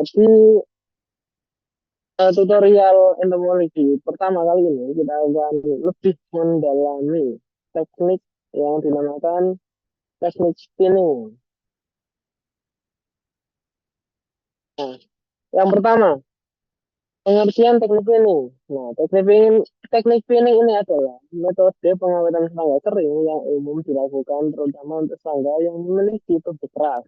di tutorial entomologi pertama kali ini kita akan lebih mendalami teknik yang dinamakan teknik spinning. Nah, yang pertama, pengertian teknik spinning. Nah, teknik spinning ini adalah metode pengawetan serangga kering yang umum dilakukan terutama untuk serangga yang memiliki tubuh keras.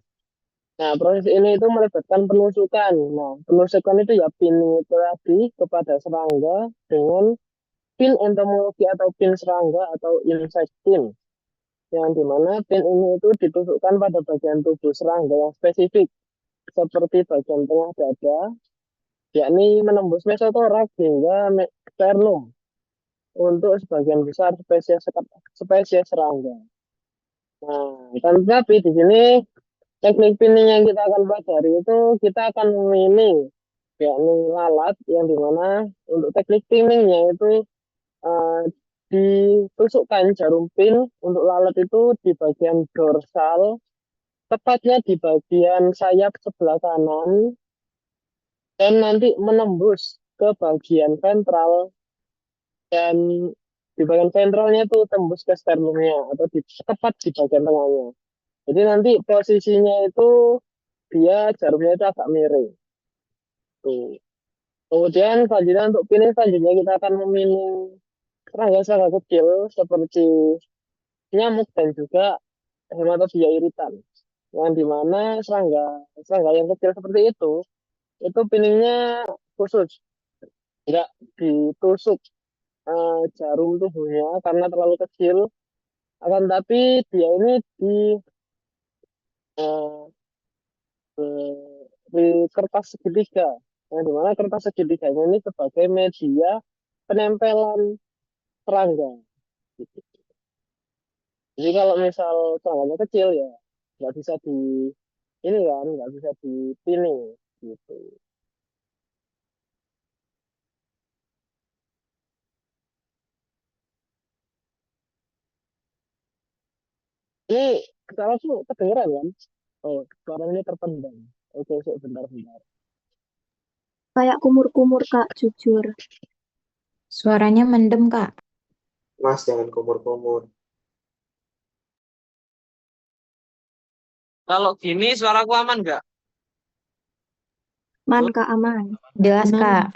Nah, proses ini itu melibatkan penusukan. Nah, penusukan itu ya pinning itu tadi kepada serangga dengan pin entomologi atau pin serangga atau insect pin. Yang dimana pin ini itu ditusukkan pada bagian tubuh serangga yang spesifik seperti bagian tengah dada, yakni menembus mesotoraks hingga sternum untuk sebagian besar spesies serangga. Nah, kan tapi di sini teknik pinning yang kita akan pelajari itu kita akan memilih yakni lalat yang dimana untuk teknik pinningnya itu eh, ditusukkan jarum pin untuk lalat itu di bagian dorsal, tepatnya di bagian sayap sebelah kanan, dan nanti menembus ke bagian ventral, dan di bagian ventralnya itu tembus ke sternumnya atau tepat di bagian tengahnya. Jadi nanti posisinya itu dia jarumnya itu agak miring. Tuh. Kemudian selanjutnya untuk pilih selanjutnya kita akan memilih serangga-serangga kecil seperti nyamuk dan juga hematofobia iritan. Yang dimana serangga serangga yang kecil seperti itu piningnya khusus, nggak ditusuk jarum tubuhnya karena terlalu kecil. Akan tapi dia ini eh, di kertas segitiga, yang dimana kertas segitiganya ini sebagai media penempelan serangga. Gitu. Jadi kalau misal serangannya kecil ya nggak bisa di ini kan nggak bisa dipilih gitu. Ini salah tuh kedengeran kan? Oh, suara ini terpendam. Oke, sebentar, bentar. Kayak kumur-kumur, Kak, jujur. Suaranya mendem, Kak. Mas, jangan kumur-kumur. Kalau gini suaraku aman nggak? Man, Kak, aman. Jelas, Kak.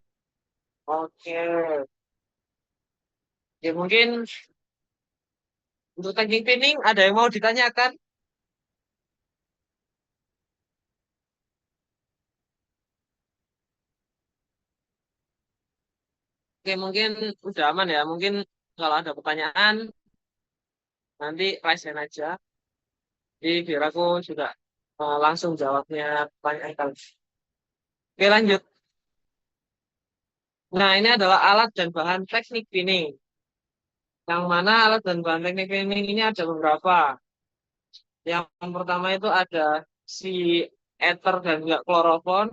Oke. Ya mungkin untuk teknik pinning ada yang mau ditanyakan? Oke, mungkin udah aman ya. Mungkin kalau ada pertanyaan nanti raise hand aja. Jadi biar aku juga langsung jawabnya pertanyaan kalian. Oke, lanjut. Nah, ini adalah alat dan bahan teknik pinning. Yang mana alat dan bahan teknik pinning ini ada beberapa. Yang pertama itu ada si ether dan juga klorofon.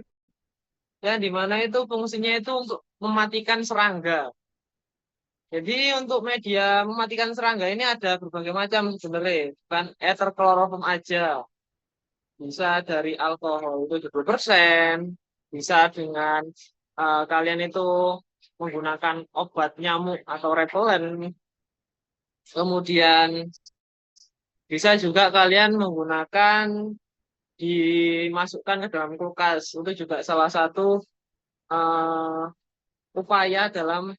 Yang dimana itu fungsinya itu untuk mematikan serangga. Jadi untuk media mematikan serangga ini ada berbagai macam sebenarnya. Bukan ether klorofom aja. Bisa dari alkohol itu 20%. Bisa dengan kalian itu menggunakan obat nyamuk atau repelen. Kemudian bisa juga kalian menggunakan dimasukkan ke dalam kulkas. Itu juga salah satu eh, upaya dalam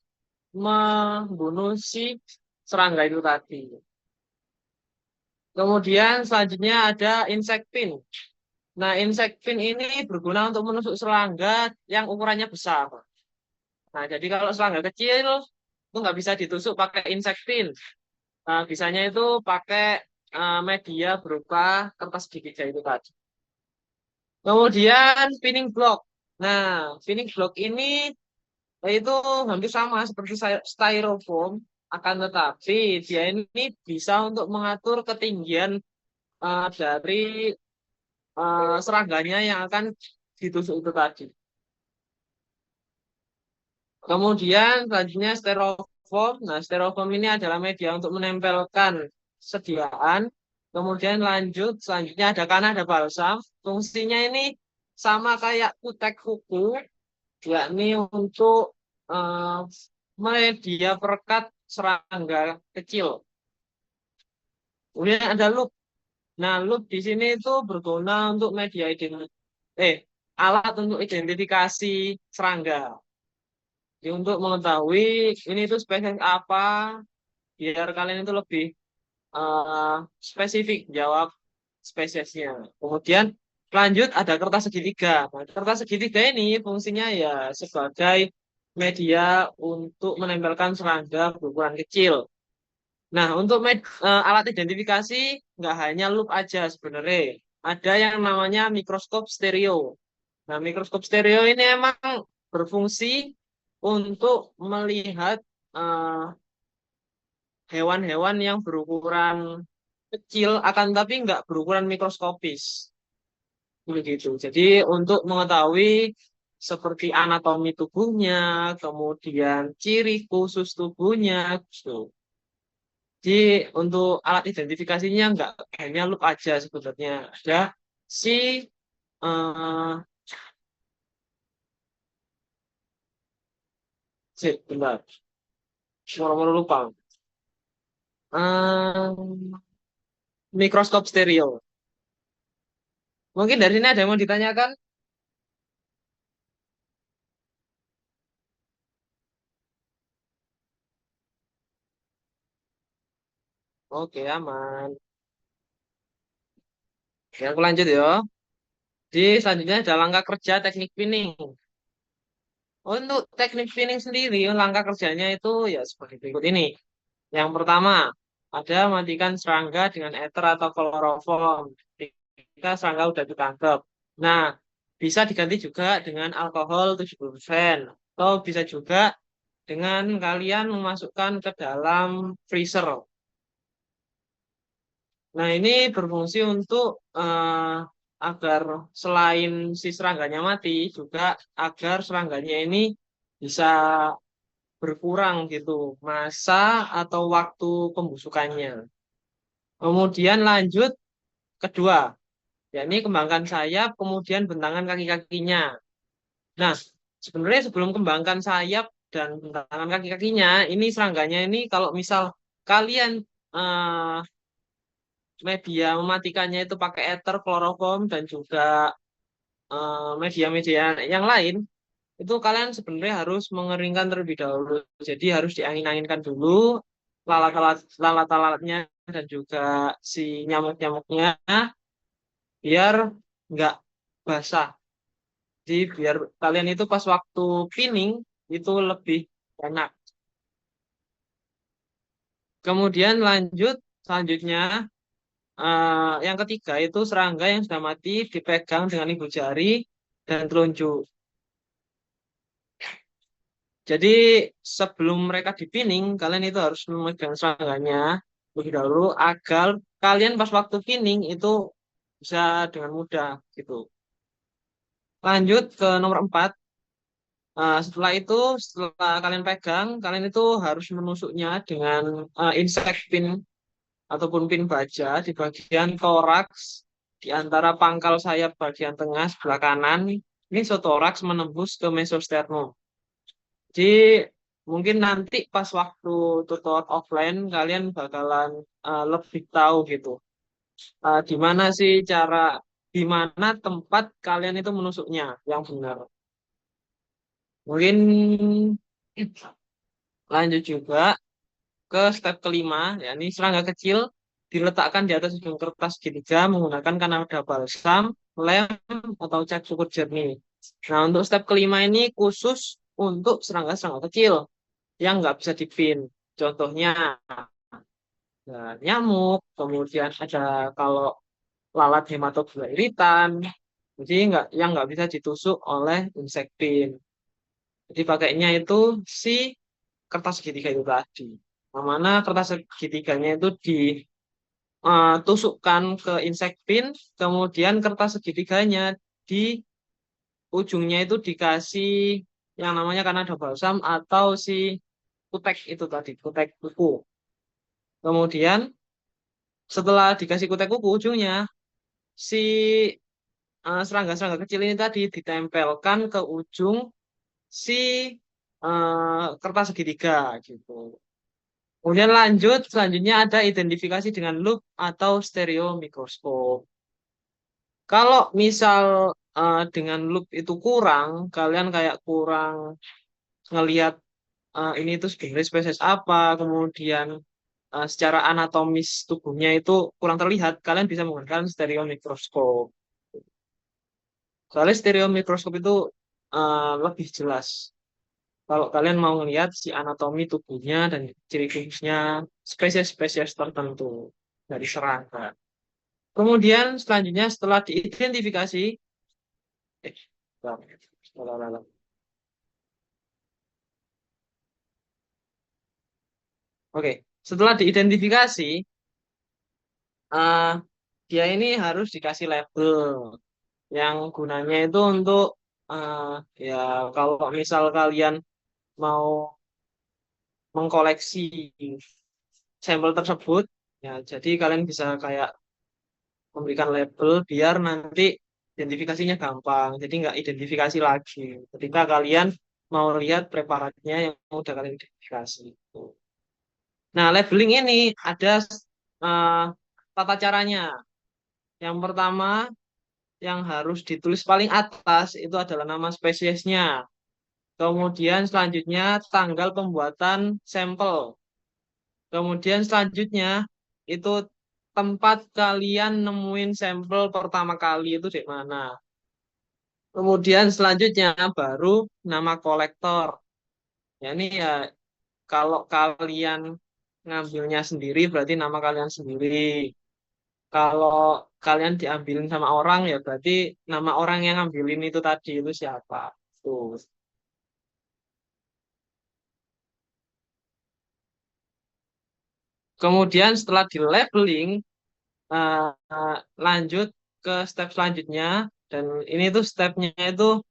membunuh si serangga itu tadi. Kemudian selanjutnya ada insect pin. Nah, insect pin ini berguna untuk menusuk serangga yang ukurannya besar. Nah, jadi kalau serangga kecil itu nggak bisa ditusuk pakai insect pin. Nah, bisanya itu pakai media berupa kertas gigit itu tadi. Kemudian pinning block. Nah, pinning block ini itu hampir sama seperti styrofoam, akan tetapi dia ini bisa untuk mengatur ketinggian dari serangganya yang akan ditusuk itu tadi. Kemudian selanjutnya styrofoam. Nah, styrofoam ini adalah media untuk menempelkan sediaan. Kemudian lanjut, selanjutnya ada kanah, ada balsam. Fungsinya ini sama kayak kutek kuku, yakni untuk eh, media perekat serangga kecil. Kemudian ada loop. Nah, loop di sini itu berguna untuk alat untuk identifikasi serangga. Jadi untuk mengetahui ini itu spesies apa, biar kalian itu lebih eh, spesifik jawab spesiesnya. Kemudian lanjut ada kertas segitiga. Nah, kertas segitiga ini fungsinya ya sebagai media untuk menempelkan serangga berukuran kecil. Nah, untuk alat identifikasi nggak hanya loop aja sebenarnya. Ada yang namanya mikroskop stereo. Nah, mikroskop stereo ini emang berfungsi untuk melihat eh, hewan-hewan yang berukuran kecil akan tapi nggak berukuran mikroskopis. Begitu. Jadi untuk mengetahui seperti anatomi tubuhnya, kemudian ciri khusus tubuhnya, gitu. Jadi untuk alat identifikasinya nggak hanya loop aja sebenarnya. Ada si eh bentar. Moro-moro lupa. Mikroskop stereo. Mungkin dari sini ada yang mau ditanyakan? Oke, aman. Ya, aku lanjut ya. Di selanjutnya ada langkah kerja teknik pinning. Untuk teknik pinning sendiri, langkah kerjanya itu ya seperti berikut ini. Yang pertama, ada matikan serangga dengan ether atau kloroform ketika serangga udah ditangkap. Nah, bisa diganti juga dengan alkohol 70%. Atau bisa juga dengan kalian memasukkan ke dalam freezer. Nah, ini berfungsi untuk agar selain si serangganya mati, juga agar serangganya ini bisa berkurang gitu masa atau waktu pembusukannya. Kemudian lanjut kedua, yakni kembangkan sayap, kemudian bentangan kaki-kakinya. Nah, sebenarnya sebelum kembangkan sayap dan bentangan kaki-kakinya, ini serangganya ini kalau misal kalian eh, media mematikannya itu pakai ether, kloroform, dan juga media-media yang lain, itu kalian sebenarnya harus mengeringkan terlebih dahulu. Jadi harus diangin-anginkan dulu lalat-lalatnya dan juga si nyamuk-nyamuknya biar nggak basah. Jadi biar kalian itu pas waktu pinning itu lebih enak. Kemudian lanjut selanjutnya yang ketiga itu serangga yang sudah mati dipegang dengan ibu jari dan telunjuk. Jadi sebelum mereka dipinning, kalian itu harus memegang serangganya lebih dahulu agar kalian pas waktu pinning itu bisa dengan mudah gitu. Lanjut ke nomor 4. Setelah itu, setelah kalian pegang, kalian itu harus menusuknya dengan insect pin ataupun pin baja di bagian toraks di antara pangkal sayap bagian tengah sebelah kanan. Ini sotoraks menembus ke mesosternum. Jadi mungkin nanti pas waktu tutor offline kalian bakalan lebih tahu gitu. Di mana sih di mana tempat kalian itu menusuknya yang benar. Mungkin lanjut juga ke step kelima, yakni serangga kecil diletakkan di atas ujung kertas segitiga menggunakan Kanada balsam, lem, atau cat cukur jernih. Nah, untuk step kelima ini khusus untuk serangga-serangga kecil yang nggak bisa dipin. Contohnya nyamuk, kemudian ada kalau lalat hematobula iritan, jadi yang nggak bisa ditusuk oleh insektin. Jadi pakainya itu si kertas segitiga itu tadi. Yang mana kertas segitiganya itu ditusukkan ke insektin, kemudian kertas segitiganya di ujungnya itu dikasih yang namanya Kanada balsam atau si kutek itu tadi, kutek kuku. Kemudian setelah dikasih kutek kuku ujungnya, si serangga-serangga kecil ini tadi ditempelkan ke ujung si kertas segitiga gitu. Kemudian lanjut, selanjutnya ada identifikasi dengan loop atau stereo mikroskop. Kalau misal dengan loop itu kurang, kalian kayak kurang ngelihat ini itu sebenarnya spesies apa, kemudian secara anatomis tubuhnya itu kurang terlihat, kalian bisa menggunakan stereo mikroskop. Soalnya stereo mikroskop itu lebih jelas. Kalau kalian mau ngelihat si anatomi tubuhnya dan ciri khususnya spesies-spesies tertentu dari serangga. Kemudian selanjutnya setelah diidentifikasi, eh, salah, salah. Oke, setelah diidentifikasi, eh, dia ini harus dikasih label yang gunanya itu untuk eh, ya kalau misal kalian mau mengkoleksi sampel tersebut, ya jadi kalian bisa kayak memberikan label biar nanti identifikasinya gampang. Jadi nggak identifikasi lagi. Ketika kalian mau lihat preparatnya yang udah kalian identifikasi. Nah, labeling ini ada eh, tata caranya. Yang pertama, yang harus ditulis paling atas itu adalah nama spesiesnya. Kemudian selanjutnya tanggal pembuatan sampel. Kemudian selanjutnya itu tempat kalian nemuin sampel pertama kali itu di mana. Kemudian selanjutnya baru nama kolektor. Ya ini ya kalau kalian ngambilnya sendiri berarti nama kalian sendiri. Kalau kalian diambilin sama orang ya berarti nama orang yang ngambilin itu tadi itu siapa. Tuh. Kemudian setelah di labeling lanjut ke step selanjutnya dan ini tuh stepnya itu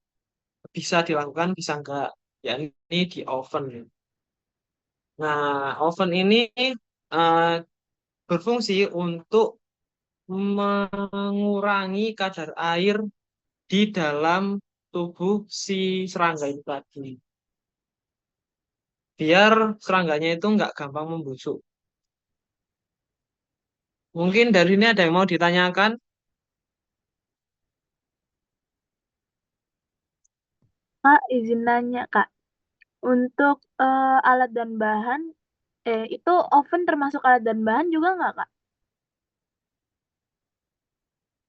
bisa dilakukan bisa enggak ya ini di oven. Nah, oven ini eh, berfungsi untuk mengurangi kadar air di dalam tubuh si serangga itu tadi. Biar serangganya itu nggak gampang membusuk. Mungkin dari ini ada yang mau ditanyakan? Kak, izin nanya, Kak. Untuk alat dan bahan, itu oven termasuk alat dan bahan juga nggak, Kak?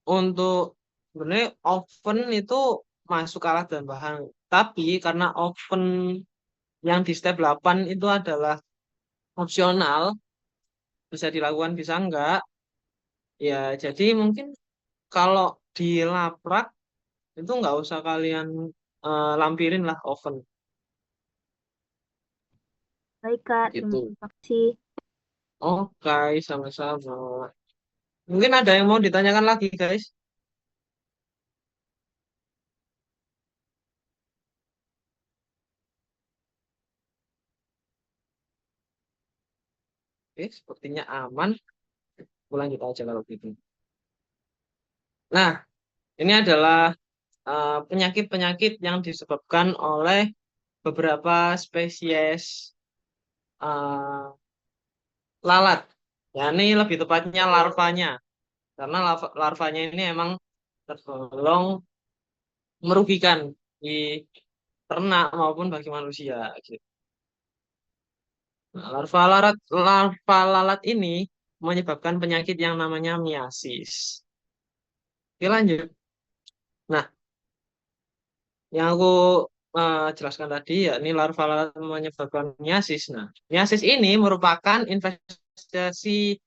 Untuk sebenarnya oven itu masuk alat dan bahan. Tapi karena oven yang di step 8 itu adalah opsional, bisa dilakukan bisa enggak. Ya, jadi mungkin kalau di laprak itu nggak usah kalian lampirin lah oven Baik, Kak. Terima gitu. kasih. Oke, sama-sama. Mungkin ada yang mau ditanyakan lagi, guys. Oke, sepertinya aman. Lanjut aja kalau gitu. Nah, ini adalah penyakit-penyakit yang disebabkan oleh beberapa spesies eh, lalat. Ya, ini lebih tepatnya larvanya. Karena larvanya ini emang tergolong merugikan di ternak maupun bagi manusia. Gitu. Nah, larva lalat ini menyebabkan penyakit yang namanya miasis. Oke, lanjut. Nah, yang aku jelaskan tadi ya ini larva lalat menyebabkan miasis. Nah, miasis ini merupakan investasi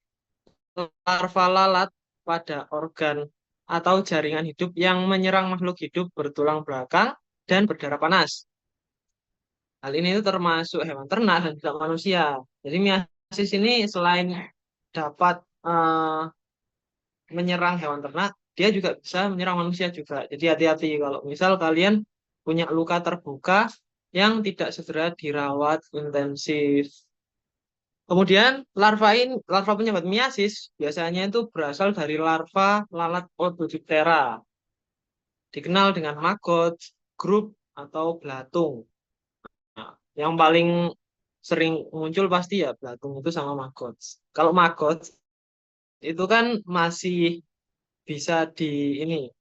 larva lalat pada organ atau jaringan hidup yang menyerang makhluk hidup bertulang belakang dan berdarah panas. Hal ini itu termasuk hewan ternak dan juga manusia. Jadi miasis ini selain dapat menyerang hewan ternak, dia juga bisa menyerang manusia juga. Jadi hati-hati kalau misal kalian punya luka terbuka yang tidak segera dirawat intensif. Kemudian larva penyebab miasis biasanya itu berasal dari larva lalat Lepidoptera. dikenal dengan maggot, grup, atau belatung. Nah, yang paling sering muncul pasti ya belatung itu sama maggot. Kalau maggot itu kan masih bisa di ini,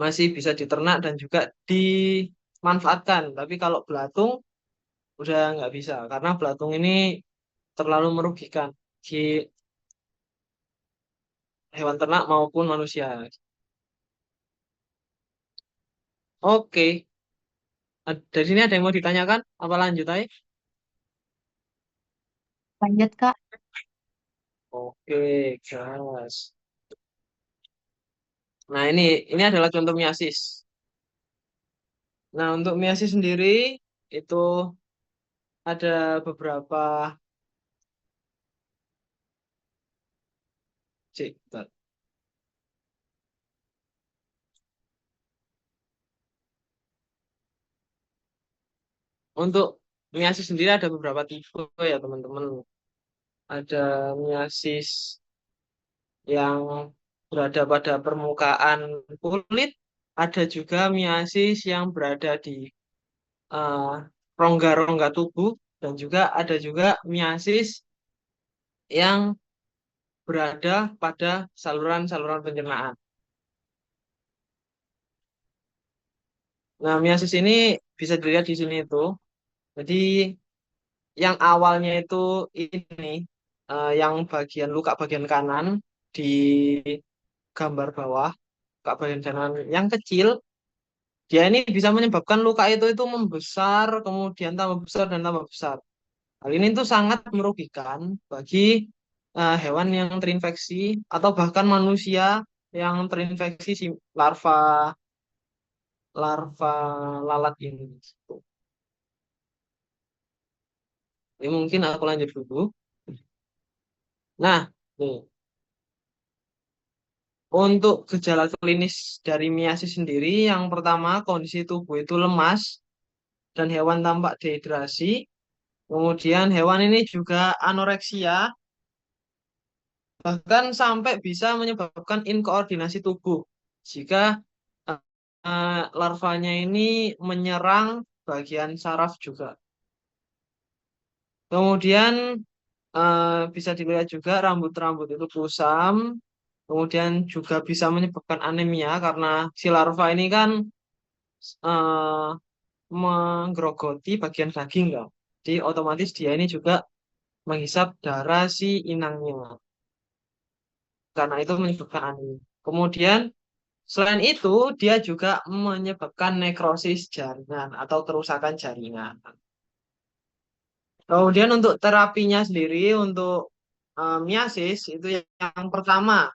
masih bisa diternak dan juga dimanfaatkan. Tapi kalau belatung udah nggak bisa karena belatung ini terlalu merugikan di hewan ternak maupun manusia. Oke, dari sini ada yang mau ditanyakan? Apa lanjut aja? Lanjut, Kak. Oke, gas. Nah, ini adalah contoh meiosis. Nah, untuk meiosis sendiri itu ada beberapa bentar. Untuk meiosis sendiri ada beberapa tipe ya, teman-teman. Ada meiosis yang berada pada permukaan kulit, ada juga meiosis yang berada di eh, rongga-rongga tubuh, dan juga ada juga meiosis yang berada pada saluran-saluran pencernaan. Nah, meiosis ini bisa dilihat di sini itu. Jadi yang awalnya itu ini yang bagian luka bagian kanan di gambar bawah, luka bagian kanan yang kecil, dia ini bisa menyebabkan luka itu membesar, kemudian tambah besar dan tambah besar. Hal ini tuh sangat merugikan bagi hewan yang terinfeksi atau bahkan manusia yang terinfeksi si larva larva lalat ini. Ini mungkin aku lanjut dulu. Nah, nih, untuk gejala klinis dari miasis sendiri, yang pertama kondisi tubuh itu lemas dan hewan tampak dehidrasi. Kemudian hewan ini juga anoreksia, bahkan sampai bisa menyebabkan inkoordinasi tubuh jika larvanya ini menyerang bagian saraf juga. Kemudian bisa dilihat juga rambut-rambut itu kusam, kemudian juga bisa menyebabkan anemia karena si larva ini kan eh, menggerogoti bagian daging kan. Jadi otomatis dia ini juga menghisap darah si inangnya karena itu menyebabkan anemia. Kemudian selain itu dia juga menyebabkan nekrosis jaringan atau kerusakan jaringan. Kemudian untuk terapinya sendiri untuk miasis itu yang pertama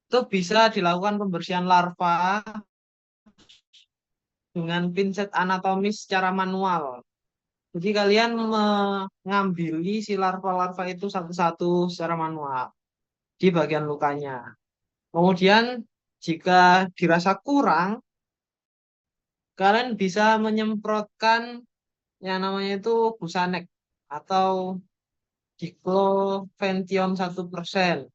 itu bisa dilakukan pembersihan larva dengan pinset anatomis secara manual. Jadi kalian mengambil si larva-larva itu satu-satu secara manual di bagian lukanya. Kemudian jika dirasa kurang, kalian bisa menyemprotkan yang namanya itu Busanex atau Diclofenac 1%.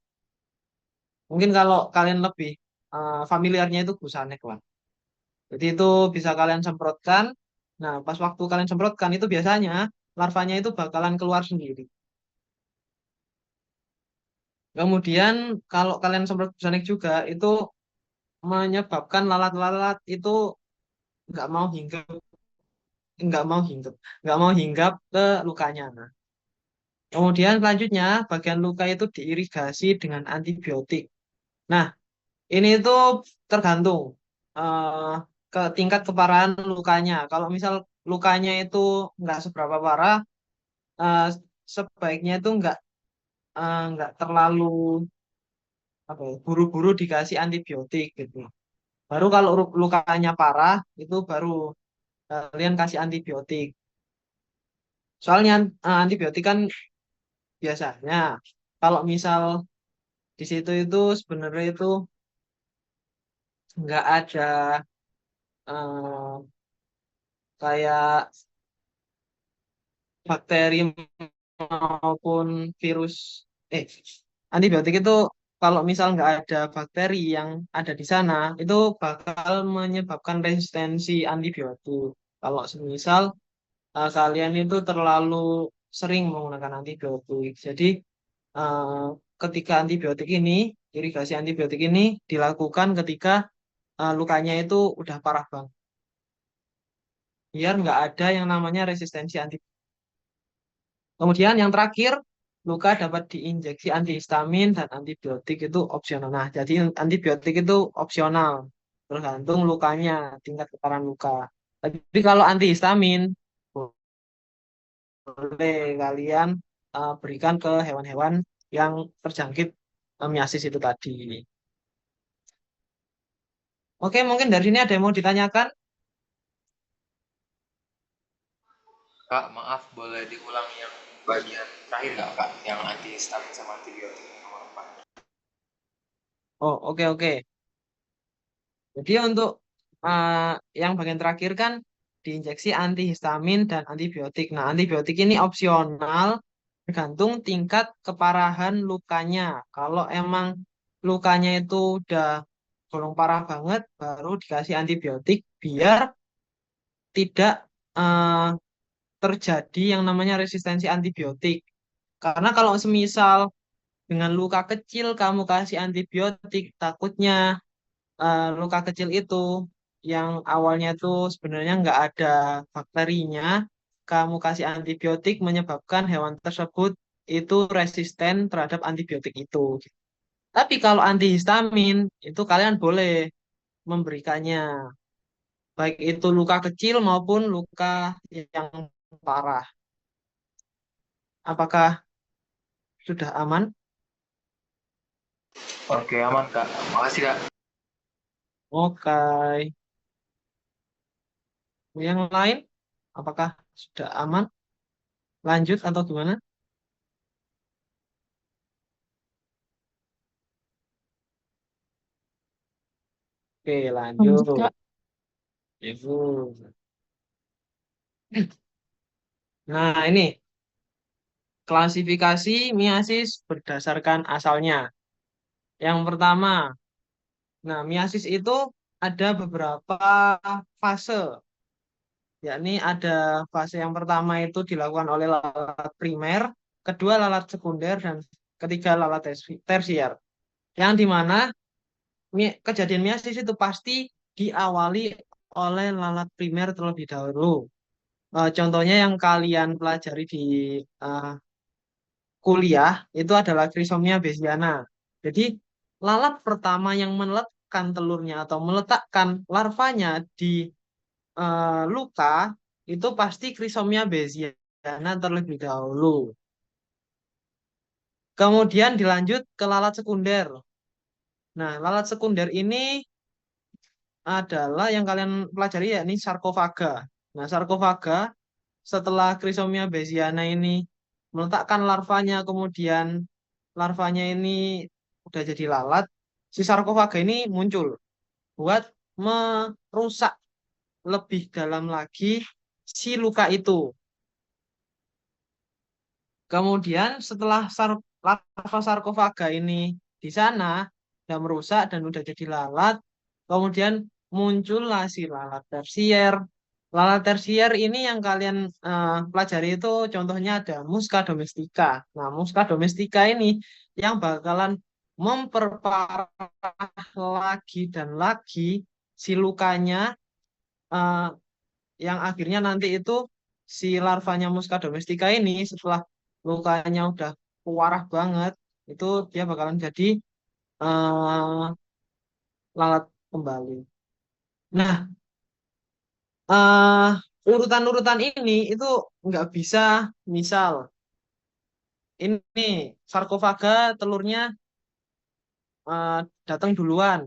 Mungkin kalau kalian lebih familiarnya itu Busanex lah. Jadi itu bisa kalian semprotkan. Nah, pas waktu kalian semprotkan itu biasanya larvanya itu bakalan keluar sendiri. Kemudian kalau kalian semprot Busanex juga itu menyebabkan lalat-lalat itu nggak mau hinggap, nggak mau hinggap ke lukanya. Nah, kemudian selanjutnya bagian luka itu diirigasi dengan antibiotik. Nah, ini itu tergantung eh, ke tingkat keparahan lukanya. Kalau misal lukanya itu nggak seberapa parah, eh, sebaiknya itu nggak terlalu apa ya, buru-buru dikasih antibiotik gitu. Baru kalau lukanya parah itu baru kalian kasih antibiotik. Soalnya antibiotik kan biasanya kalau misal di situ itu sebenarnya itu nggak ada eh, kayak bakteri maupun virus. Antibiotik itu kalau misal nggak ada bakteri yang ada di sana, itu bakal menyebabkan resistensi antibiotik. Kalau misal kalian itu terlalu sering menggunakan antibiotik. Jadi eh, ketika antibiotik ini, irigasi antibiotik ini dilakukan ketika lukanya itu udah parah banget. Biar nggak ada yang namanya resistensi antibiotik. Kemudian yang terakhir, luka dapat diinjeksi antihistamin dan antibiotik itu opsional. Nah, jadi antibiotik itu opsional, tergantung lukanya, tingkat keparahan luka. Tapi kalau antihistamin, boleh kalian berikan ke hewan-hewan yang terjangkit miasis itu tadi. Oke, mungkin dari sini ada yang mau ditanyakan? Kak, maaf, boleh diulang yang bagian terakhir nggak, Kak? Yang antihistamin sama antibiotik nomor 4. Oh, oke, oke. Jadi untuk yang bagian terakhir kan diinjeksi antihistamin dan antibiotik. Nah, antibiotik ini opsional tergantung tingkat keparahan lukanya. Kalau emang lukanya itu udah golong parah banget, baru dikasih antibiotik biar tidak eh, terjadi yang namanya resistensi antibiotik. Karena kalau semisal dengan luka kecil kamu kasih antibiotik, takutnya luka kecil itu yang awalnya itu sebenarnya nggak ada bakterinya, kamu kasih antibiotik menyebabkan hewan tersebut itu resisten terhadap antibiotik itu. Tapi kalau antihistamin itu kalian boleh memberikannya, baik itu luka kecil maupun luka yang parah. Apakah sudah aman? Oke, aman, Kak. Makasih, Kak. Oke. Yang lain, apakah sudah aman? Lanjut atau gimana? Oke, Lanjut, lanjut. Kak. Ibu. Nah, ini klasifikasi miasis berdasarkan asalnya. Yang pertama, nah miasis itu ada beberapa fase. Yakni ada fase yang pertama itu dilakukan oleh lalat primer, kedua lalat sekunder, dan ketiga lalat tersier. Yang dimana kejadian miasis itu pasti diawali oleh lalat primer terlebih dahulu. Contohnya yang kalian pelajari di eh, kuliah itu adalah Chrysomia besiana. Jadi lalat pertama yang meletakkan telurnya atau meletakkan larvanya di luka itu pasti Chrysomia besiana terlebih dahulu. Kemudian dilanjut ke lalat sekunder. Nah, lalat sekunder ini adalah yang kalian pelajari yakni sarkofaga. Nah, sarkofaga setelah Chrysomia besiana ini meletakkan larvanya, kemudian larvanya ini udah jadi lalat, si sarkofaga ini muncul buat merusak lebih dalam lagi si luka itu. Kemudian setelah larva sarkofaga ini di sana udah merusak dan udah jadi lalat, kemudian muncullah si lalat tersier. Lalat tersier ini yang kalian pelajari itu contohnya ada Musca domestica. Nah, Musca domestica ini yang bakalan memperparah lagi dan lagi si lukanya eh, yang akhirnya nanti itu si larvanya Musca domestica ini setelah lukanya udah parah banget itu dia bakalan jadi eh, lalat kembali. Nah, urutan-urutan ini itu nggak bisa misal ini sarkofaga telurnya eh, datang duluan,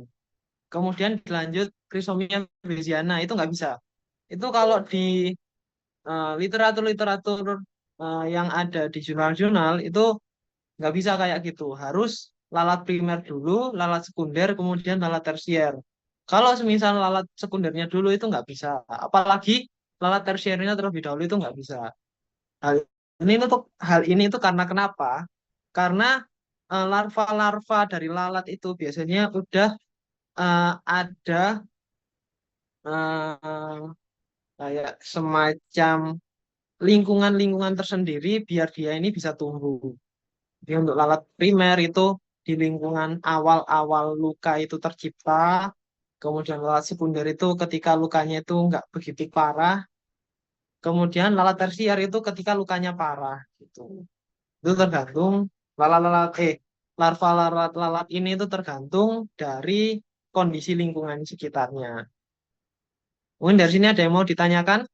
kemudian dilanjut Chrysomia besiana itu nggak bisa. Itu kalau di literatur-literatur yang ada di jurnal-jurnal itu nggak bisa kayak gitu. Harus lalat primer dulu, lalat sekunder, kemudian lalat tersier. Kalau semisal lalat sekundernya dulu itu nggak bisa. Apalagi lalat tersiernya terlebih dahulu itu nggak bisa. Hal hal ini tuh karena kenapa? Karena larva-larva dari lalat itu biasanya udah ada eh, kayak semacam lingkungan-lingkungan tersendiri biar dia ini bisa tumbuh. Jadi untuk lalat primer itu di lingkungan awal-awal luka itu tercipta, kemudian lalat sekunder itu ketika lukanya itu nggak begitu parah, kemudian lalat tersier itu ketika lukanya parah gitu. Itu tergantung lalat-lalat larva-lalat lalat ini itu tergantung dari kondisi lingkungan sekitarnya. Mungkin dari sini ada yang mau ditanyakan?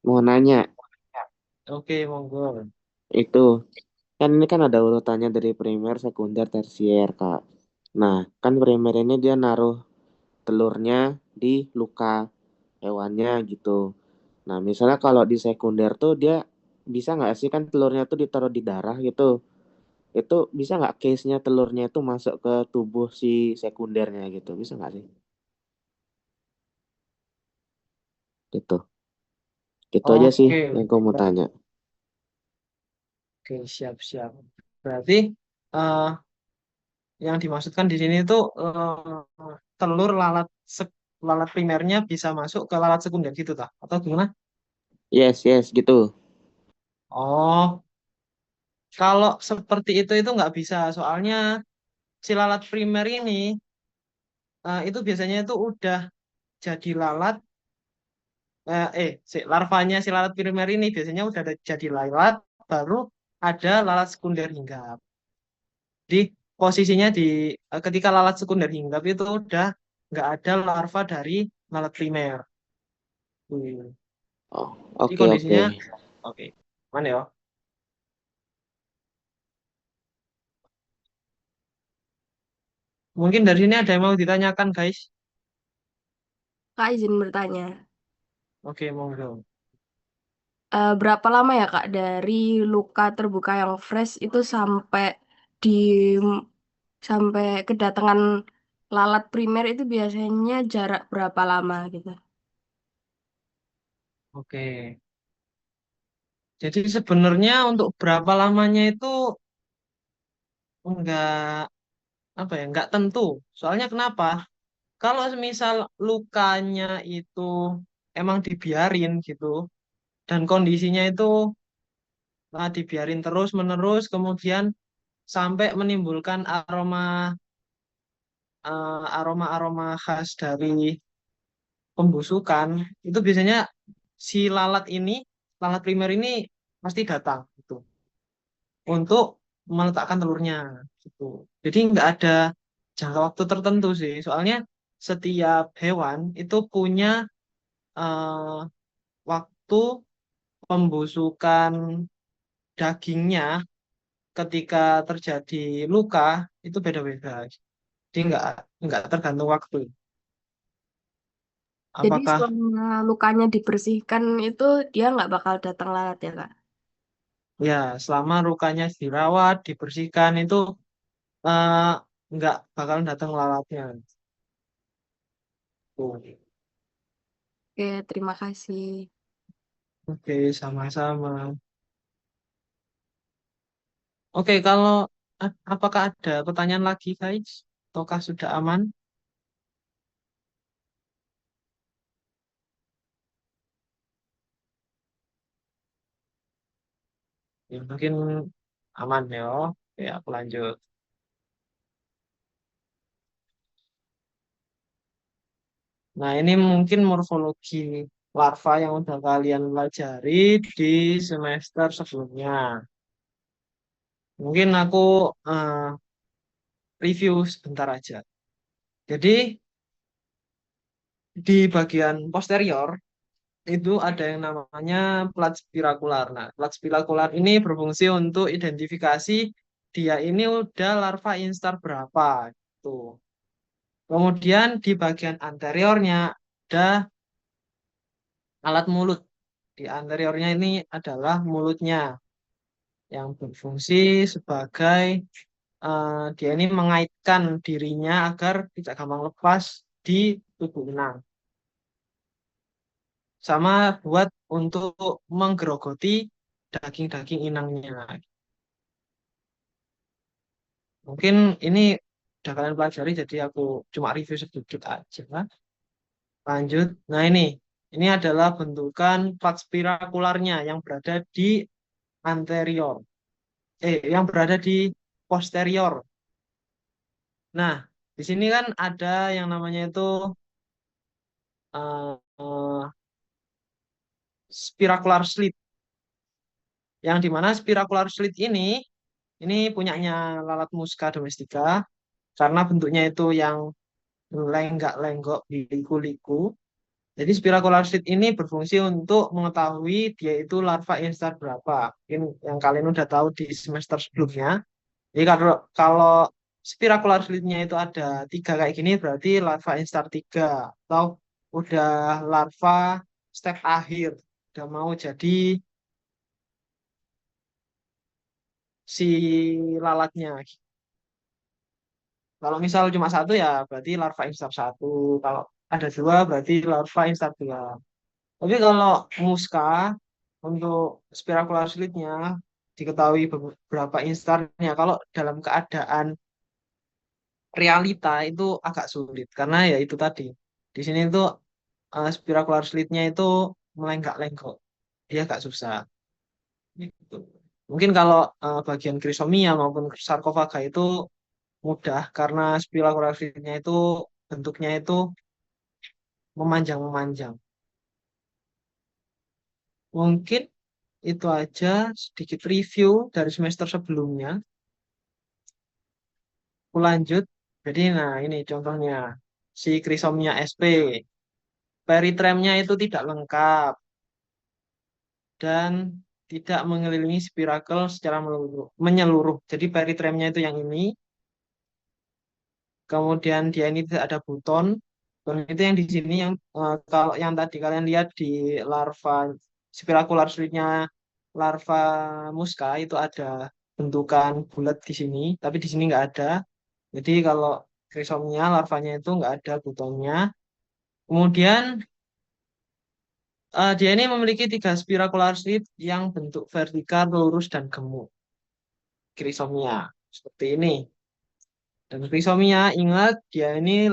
Mau nanya, Oke, monggo. itu kan ini kan ada urutannya dari primer, sekunder, tersier, Kak. Nah, kan primer ini dia naruh telurnya di luka hewannya gitu. Nah, misalnya kalau di sekunder tuh dia bisa nggak sih kan telurnya tuh ditaruh di darah gitu. Itu bisa nggak case-nya telurnya itu masuk ke tubuh si sekundernya gitu. Bisa nggak sih? Gitu. Itu aja sih Oke, yang aku mau tanya. oke, siap-siap. Berarti eh, yang dimaksudkan di sini itu telur lalat primernya bisa masuk ke lalat sekunder gitu tak? Atau gimana? Yes, yes, gitu. Oh, kalau seperti itu nggak bisa. Soalnya si lalat primer ini itu biasanya itu udah jadi lalat. Si larvanya si lalat primer ini biasanya udah jadi lalat, baru ada lalat sekunder hinggap. Jadi posisinya ketika lalat sekunder hinggap itu udah nggak ada larva dari lalat primer. Hmm. Oh, Jadi oke, oke. kondisinya oke. Mana ya? Mungkin dari sini ada yang mau ditanyakan, guys. Kak izin bertanya, Oke, monggo. berapa lama ya Kak dari luka terbuka yang fresh itu di sampai kedatangan lalat primer itu biasanya jarak berapa lama gitu? Oke. Jadi sebenarnya untuk berapa lamanya itu enggak apa ya, enggak tentu. Soalnya kenapa? Kalau misal lukanya itu emang dibiarin gitu dan kondisinya itu dibiarin terus menerus kemudian sampai menimbulkan aroma khas dari pembusukan itu biasanya si lalat primer ini pasti datang gitu untuk meletakkan telurnya gitu. Jadi nggak ada jangka waktu tertentu sih. Soalnya setiap hewan itu punya eh, waktu pembusukan dagingnya ketika terjadi luka itu beda-beda. Jadi nggak tergantung waktu. Jadi Apakah selama lukanya dibersihkan itu dia nggak bakal datang lalat ya Kak? ya selama lukanya dirawat, dibersihkan itu eh, nggak bakal datang lalatnya. Tuh. Oke, terima kasih. Oke, sama-sama. Oke, kalau apakah ada pertanyaan lagi, guys? Ataukah sudah aman? Ya, mungkin aman ya. Oke, aku lanjut. Nah, ini mungkin morfologi larva yang udah kalian pelajari di semester sebelumnya. Mungkin aku eh, review sebentar aja. Jadi, di bagian posterior itu ada yang namanya plat spirakular. Nah, plat spirakular ini berfungsi untuk identifikasi dia ini udah larva instar berapa. Tuh. Kemudian di bagian anteriornya ada alat mulut. Di anteriornya ini adalah mulutnya yang berfungsi sebagai dia ini mengaitkan dirinya agar tidak gampang lepas di tubuh inang. Sama buat untuk menggerogoti daging-daging inangnya. Mungkin ini udah kalian pelajari, jadi aku cuma review sedikit aja. Lanjut. Nah ini adalah bentukan plak spirakularnya yang berada di anterior. Yang berada di posterior. Nah, di sini kan ada yang namanya itu eh, eh, spiracular slit. Yang dimana spiracular slit ini punyanya lalat musca domestica karena bentuknya itu yang lenggak-lenggok liku-liku. Jadi spiracular slit ini berfungsi untuk mengetahui dia itu larva instar berapa. Mungkin yang kalian udah tahu di semester sebelumnya. Jadi kalau spiracular slitnya itu ada 3 kayak gini, berarti larva instar 3 atau udah larva step akhir, udah mau jadi si lalatnya. Kalau misal cuma satu ya berarti larva instar 1. Kalau ada 2 berarti larva instar 2. Tapi kalau muska untuk spiracular slitnya diketahui beberapa instarnya. Kalau dalam keadaan realita itu agak sulit karena ya itu tadi. Di sini tuh spiracular slitnya itu melenggak-lenggok. Dia agak susah. Gitu. Mungkin kalau bagian krisomia maupun sarkofaga itu mudah karena spiracular slitnya itu bentuknya itu memanjang-memanjang. Mungkin itu aja sedikit review dari semester sebelumnya. Aku lanjut. Jadi nah ini contohnya si Chrysomia sp. Peritremnya itu tidak lengkap dan tidak mengelilingi spirakel secara menyeluruh. Jadi peritremnya itu yang ini. Kemudian dia ini tidak ada buton. Dan itu yang di sini yang kalau yang tadi kalian lihat di larva spiracular slitnya larva muska itu ada bentukan bulat di sini, tapi di sini nggak ada. Jadi kalau chrysomia larvanya itu nggak ada butonnya. Kemudian dia ini memiliki 3 spiracular slit yang bentuk vertikal, lurus, dan gemuk. Chrysomia seperti ini. Dan chrysomia ingat dia ini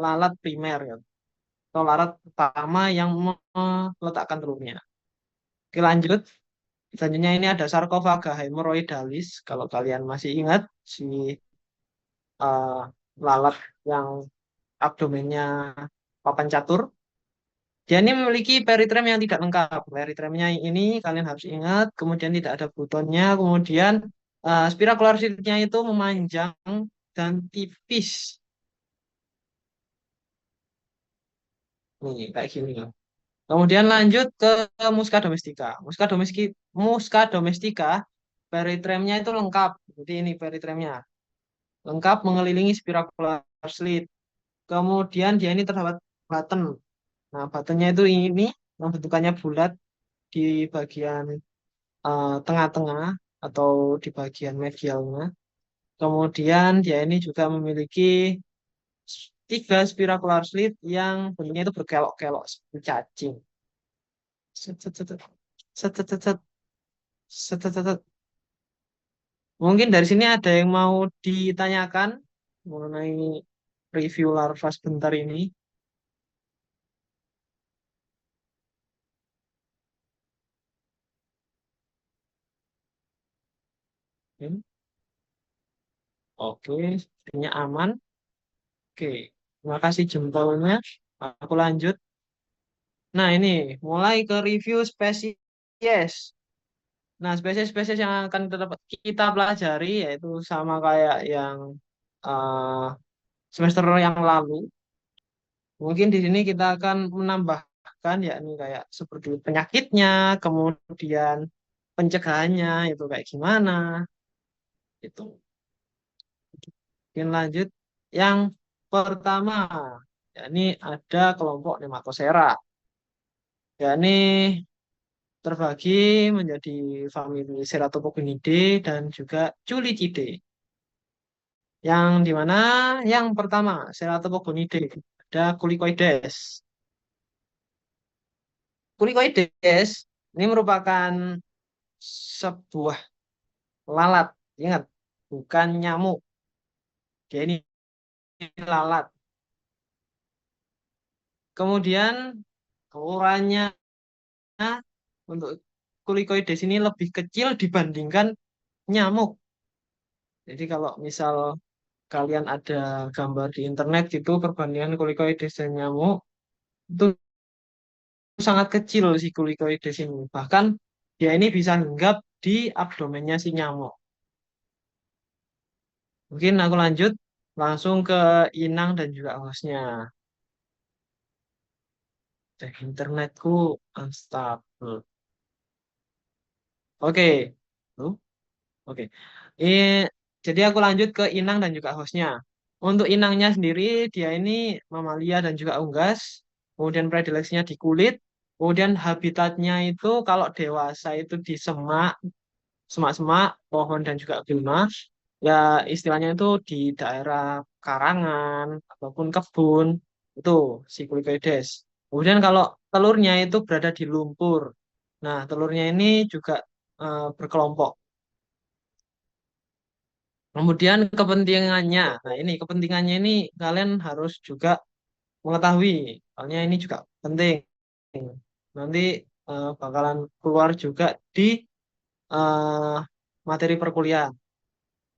lalat primer ya, atau lalat pertama yang meletakkan telurnya. Oke lanjut. Selanjutnya ini ada sarkofaga hemorrhoidalis. Kalau kalian masih ingat si eh, lalat yang abdomennya papan catur. Dia ini memiliki peritrem yang tidak lengkap. Peritremnya ini kalian harus ingat. Kemudian tidak ada butonnya. Kemudian spiracular sheath-nya itu memanjang dan tipis. Nih kayak gini. Kemudian lanjut ke Musca domestica. Musca domestica peritremnya itu lengkap. Jadi ini peritremnya lengkap mengelilingi spiracular slit. Kemudian dia ini terdapat button. Nah, buttonnya itu ini yang bentukannya bulat di bagian tengah-tengah atau di bagian medialnya. Kemudian dia ini juga memiliki 3 spiracular slit yang bentuknya itu berkelok-kelok seperti cacing. Set, set, set, set, set, set, set, set, set, set, set. Mungkin dari sini ada yang mau ditanyakan mengenai review larva sebentar ini. Oke, sepertinya aman. Oke, terima kasih jempolnya. Aku lanjut. Nah, ini mulai ke review spesies. Nah, spesies-spesies yang akan kita pelajari yaitu sama kayak yang eh, semester yang lalu. Mungkin di sini kita akan menambahkan yakni kayak seperti penyakitnya, kemudian pencegahannya itu kayak gimana, itu. Mungkin lanjut. Yang pertama, yakni ada kelompok Nematosera. Yakni terbagi menjadi famili Ceratopogonidae dan juga Culicidae. Yang dimana yang pertama Ceratopogonidae ada Culicoides. Culicoides ini merupakan sebuah lalat. Ingat, bukan nyamuk. Dia ini lalat. Kemudian ukurannya untuk Kulicoides ini lebih kecil dibandingkan nyamuk. Jadi kalau misal kalian ada gambar di internet gitu perbandingan Kulicoides dan nyamuk itu sangat kecil si Kulicoides ini. Bahkan dia ini bisa hinggap di abdomennya si nyamuk. Mungkin aku lanjut langsung ke inang dan juga hostnya. Internetku unstable. Oke. Tuh, oke. Ini jadi aku lanjut ke inang dan juga hostnya. Untuk inangnya sendiri dia ini mamalia dan juga unggas. Kemudian predileksinya di kulit. Kemudian habitatnya itu kalau dewasa itu di semak, semak-semak, pohon dan juga gulma. Ya istilahnya itu di daerah karangan ataupun kebun. Itu si Kulicoides. Kemudian kalau telurnya itu berada di lumpur. Nah, telurnya ini juga berkelompok. Kemudian kepentingannya. Nah, ini kepentingannya ini kalian harus juga mengetahui. Soalnya ini juga penting. Nanti bakalan keluar juga di eh, materi perkuliahan.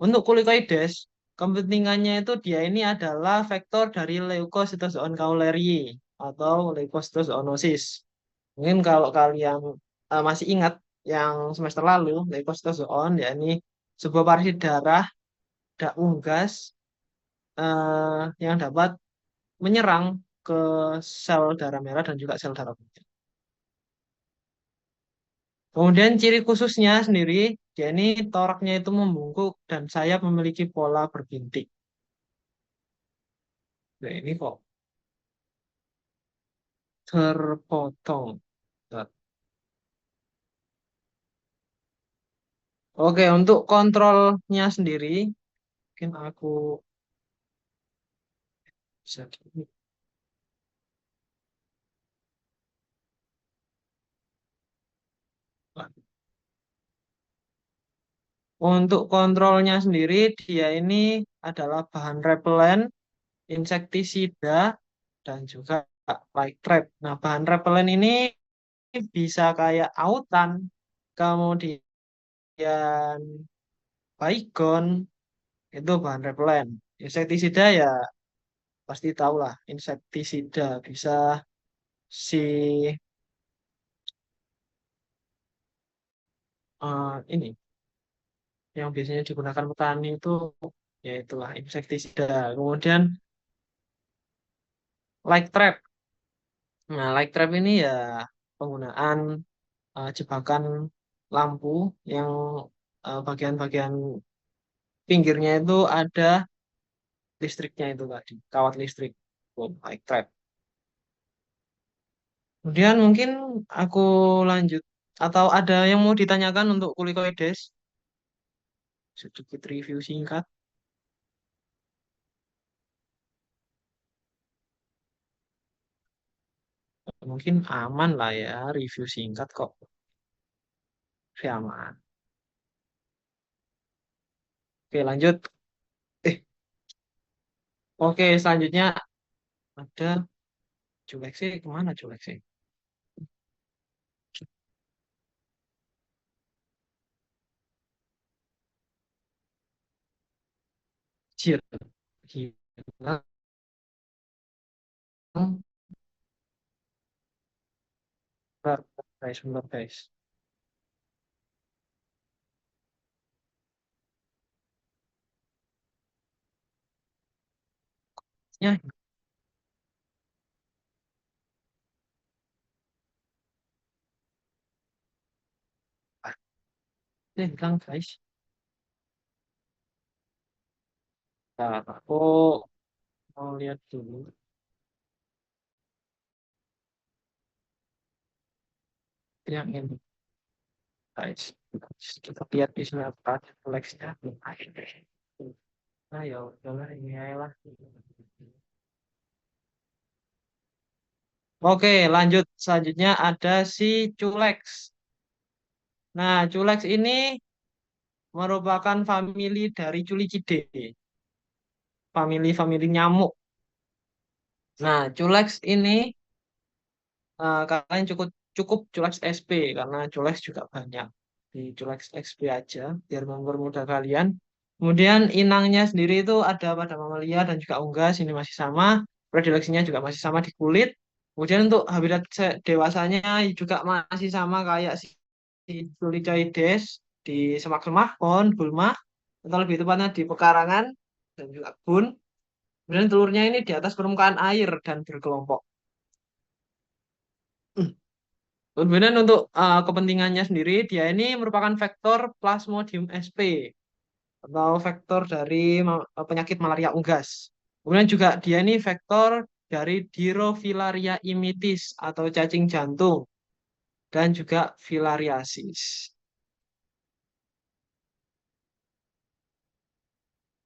Untuk Kulicoides, kepentingannya itu dia ini adalah vektor dari Leukocytozoon caulerii atau Leukocytozoonosis. Mungkin kalau kalian masih ingat yang semester lalu, Leukocytozoon ya ini sebuah parasit darah unggas yang dapat menyerang ke sel darah merah dan juga sel darah putih. Kemudian ciri khususnya sendiri, dia ini toraknya itu membungkuk dan sayap memiliki pola berbintik. Nah, ini kok terpotong. Bentar. Oke, untuk kontrolnya sendiri, mungkin aku bisa gini. Untuk kontrolnya sendiri, dia ini adalah bahan repelen, insektisida, dan juga light trap. Nah, bahan repelen ini bisa kayak autan, kemudian baygon, itu bahan repelen. Insektisida ya pasti tahu lah, insektisida bisa si ini yang biasanya digunakan petani itu ya itulah insektisida. Kemudian light trap. Nah, light trap ini ya penggunaan jebakan lampu yang bagian-bagian pinggirnya itu ada listriknya itu tadi, kawat listrik. Oh, light trap. Kemudian mungkin aku lanjut atau ada yang mau ditanyakan untuk Kulicoides? Sedikit review singkat. Mungkin aman lah ya, review singkat kok. Oke, aman. Oke, lanjut. Eh, oke, selanjutnya ada Julek sih. Kemana Julek sih? Jir. Gila. Bentar, guys, bentar, guys. Ya, hilang, guys. Nah, aku mau lihat dulu yang ini, guys. Kita lihat di sini apa koleksinya. Nah, ya udahlah ini aja lah. Oke, lanjut. Selanjutnya ada si Culex. Nah, Culex ini merupakan famili dari Culicidae, famili nyamuk. Nah, Culex ini kalian cukup cukup Culex SP karena Culex juga banyak. Di Culex XP aja biar mempermudah kalian. Kemudian inangnya sendiri itu ada pada mamalia dan juga unggas, ini masih sama. Predileksinya juga masih sama di kulit. Kemudian untuk habitat dewasanya juga masih sama kayak si Tulicoides di semak-semak, pohon, gulma, atau lebih tepatnya di pekarangan dan juga kebun. Kemudian telurnya ini di atas permukaan air dan berkelompok. Kemudian untuk kepentingannya sendiri, dia ini merupakan vektor Plasmodium sp atau vektor dari penyakit malaria unggas. Kemudian juga dia ini vektor dari Dirofilaria imitis atau cacing jantung dan juga filariasis.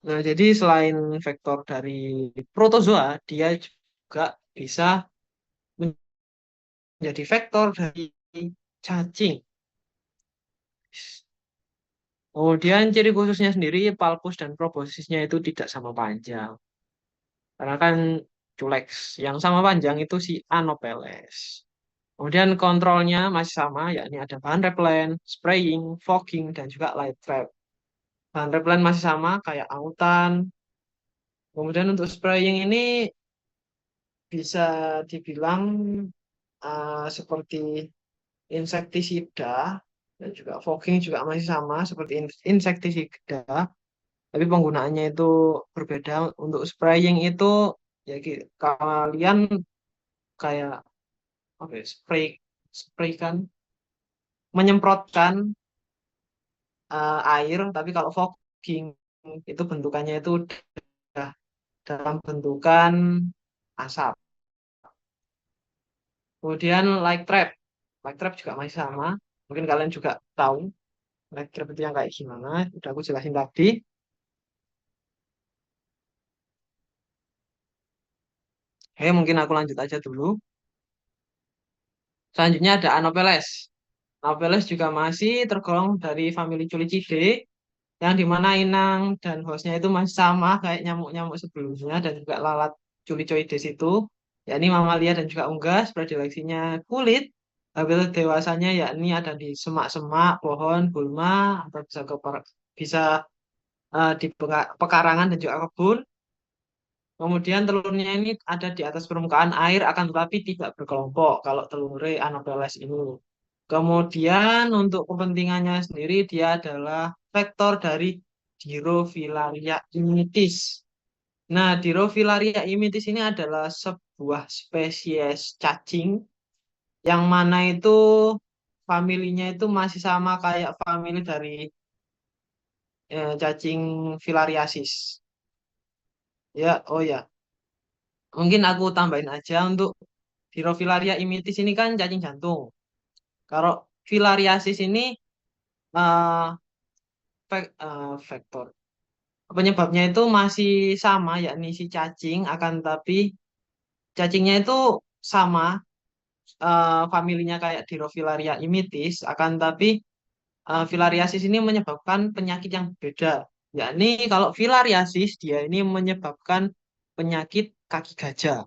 Nah, jadi selain vektor dari protozoa, dia juga bisa menjadi vektor dari cacing. Kemudian ciri khususnya sendiri, palpus dan proboscisnya itu tidak sama panjang. Karena kan culex yang sama panjang itu si Anopheles. Kemudian kontrolnya masih sama, yakni ada bahan repellent, spraying, fogging, dan juga light trap. Bahan repellent masih sama, kayak autan. Kemudian untuk spraying ini bisa dibilang seperti insektisida, dan juga fogging juga masih sama seperti insektisida, tapi penggunaannya itu berbeda. Untuk spraying itu ya kalian kayak apa ya, spray kan menyemprotkan air, tapi kalau fogging itu bentukannya itu udah dalam bentukan asap. Kemudian light trap juga masih sama, mungkin kalian juga tahu light trap itu yang kayak gimana, udah aku jelasin tadi. Mungkin aku lanjut aja dulu. Selanjutnya ada Anopheles. Anopheles juga masih tergolong dari famili Culicidae, yang dimana inang dan hostnya itu masih sama kayak nyamuk-nyamuk sebelumnya dan juga lalat Culicoides itu, yakni mamalia dan juga unggas. Predileksinya kulit. Habitat dewasanya yakni ada di semak-semak, pohon, gulma, atau bisa di pekarangan dan juga kebun. Kemudian telurnya ini ada di atas permukaan air akan tetapi tidak berkelompok kalau telur Anopheles ini. Kemudian untuk kepentingannya sendiri dia adalah vektor dari Dirofilaria imitis. Nah, Dirofilaria imitis ini adalah sebuah spesies cacing yang mana itu familinya itu masih sama kayak famili dari cacing filariasis. Ya, oh ya. Mungkin aku tambahin aja untuk Dirofilaria imitis ini kan cacing jantung. Kalau filariasis ini eh, vektor penyebabnya itu masih sama, yakni si cacing, akan tapi cacingnya itu sama, familinya kayak Dirofilaria imitis, akan tapi filariasis ini menyebabkan penyakit yang berbeda, yakni kalau filariasis dia ini menyebabkan penyakit kaki gajah.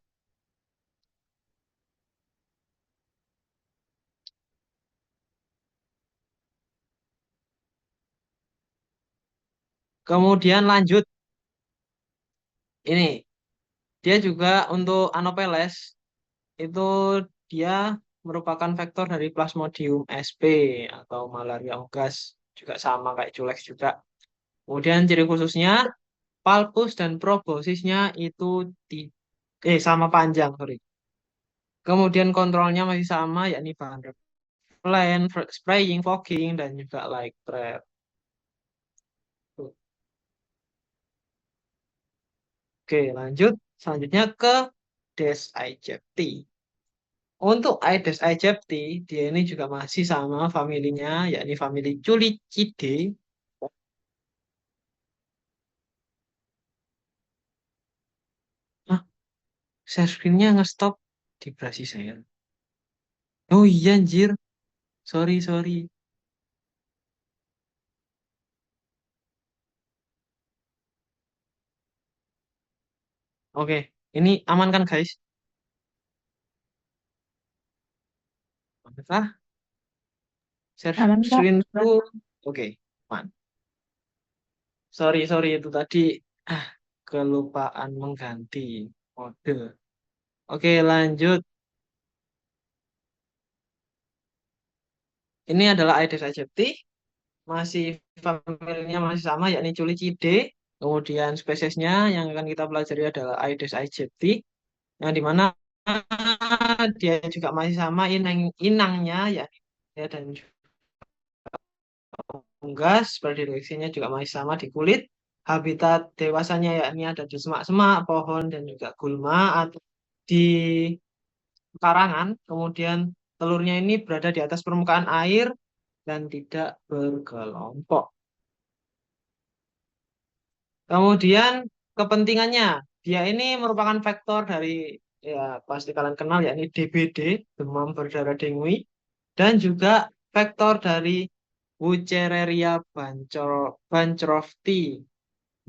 Kemudian lanjut, ini dia juga untuk Anopheles itu dia merupakan vektor dari Plasmodium sp atau malaria unggas, juga sama kayak Culex juga. Kemudian ciri khususnya palpus dan proboscisnya itu sama panjang, sorry. Kemudian kontrolnya masih sama, yakni bahan repellent, spraying, fogging, dan juga light trap. Oke, lanjut. Selanjutnya ke Aedes aegypti. Untuk Aedes aegypti, dia ini juga masih sama familinya, yakni famili Culicidae. Nah, share screen-nya nge-stop di brasi saya. Oh iya, anjir. Sorry, sorry. Oke, ini aman kan guys? Apakah share Aman, Kak. screen tuh? Oke, aman. Sorry itu tadi ah kelupaan mengganti mode. Oke, lanjut. Ini adalah Aedes aegypti, masih familinya masih sama yakni Culicidae. Kemudian spesiesnya yang akan kita pelajari adalah Aedes aegypti, yang dimana dia juga masih sama inangnya ya dan unggas, predileksinya juga masih sama di kulit. Habitat dewasanya yakni ada di semak-semak, pohon dan juga gulma atau di karangan. Kemudian telurnya ini berada di atas permukaan air dan tidak bergelombok. Kemudian kepentingannya, dia ini merupakan faktor dari ya pasti kalian kenal yakni DBD, demam berdarah dengue, dan juga faktor dari Wuchereria bancrofti.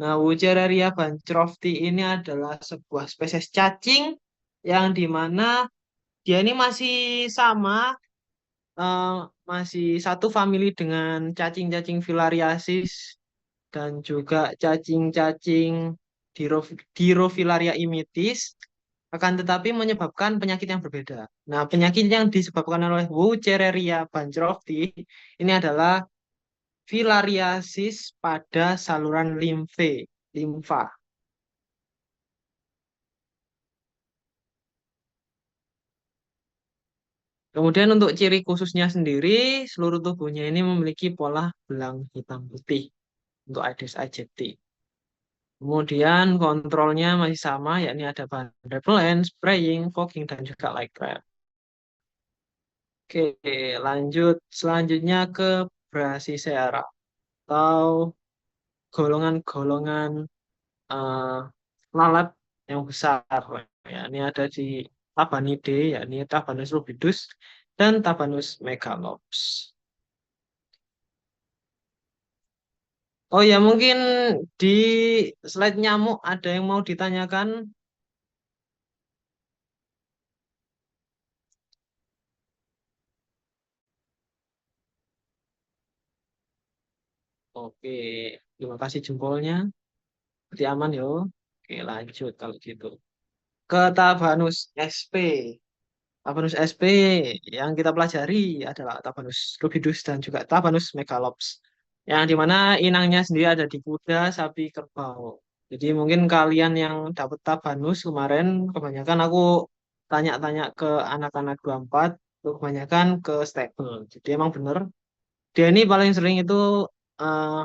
Nah, Wuchereria bancrofti ini adalah sebuah spesies cacing yang dimana dia ini masih sama, eh, masih satu famili dengan cacing-cacing filariasis dan juga cacing-cacing Dirofilaria imitis, akan tetapi menyebabkan penyakit yang berbeda. Nah, penyakit yang disebabkan oleh Wuchereria bancrofti ini adalah filariasis pada saluran limfa. Kemudian untuk ciri khususnya sendiri, seluruh tubuhnya ini memiliki pola belang hitam putih untuk Aedes aegypti. Kemudian kontrolnya masih sama, yakni ada bahan repellent, spraying, fogging, dan juga light trap. Oke, lanjut. Selanjutnya ke Brachycera atau golongan-golongan eh, lalat yang besar. Ya, ini ada di Tabanidae, yakni Tabanus rubidus dan Tabanus megalops. Oh ya, mungkin di slide nyamuk ada yang mau ditanyakan. Oke, terima kasih jempolnya. Berarti aman yo. Oke, lanjut kalau gitu. Ke Tabanus SP. Tabanus SP yang kita pelajari adalah Tabanus rubidus dan juga Tabanus megalops. Yang dimana inangnya sendiri ada di kuda, sapi, kerbau. Jadi mungkin kalian yang dapat Tabanus kemarin, kebanyakan aku tanya-tanya ke anak-anak 24, itu kebanyakan ke stable. Jadi emang bener, dia ini paling sering itu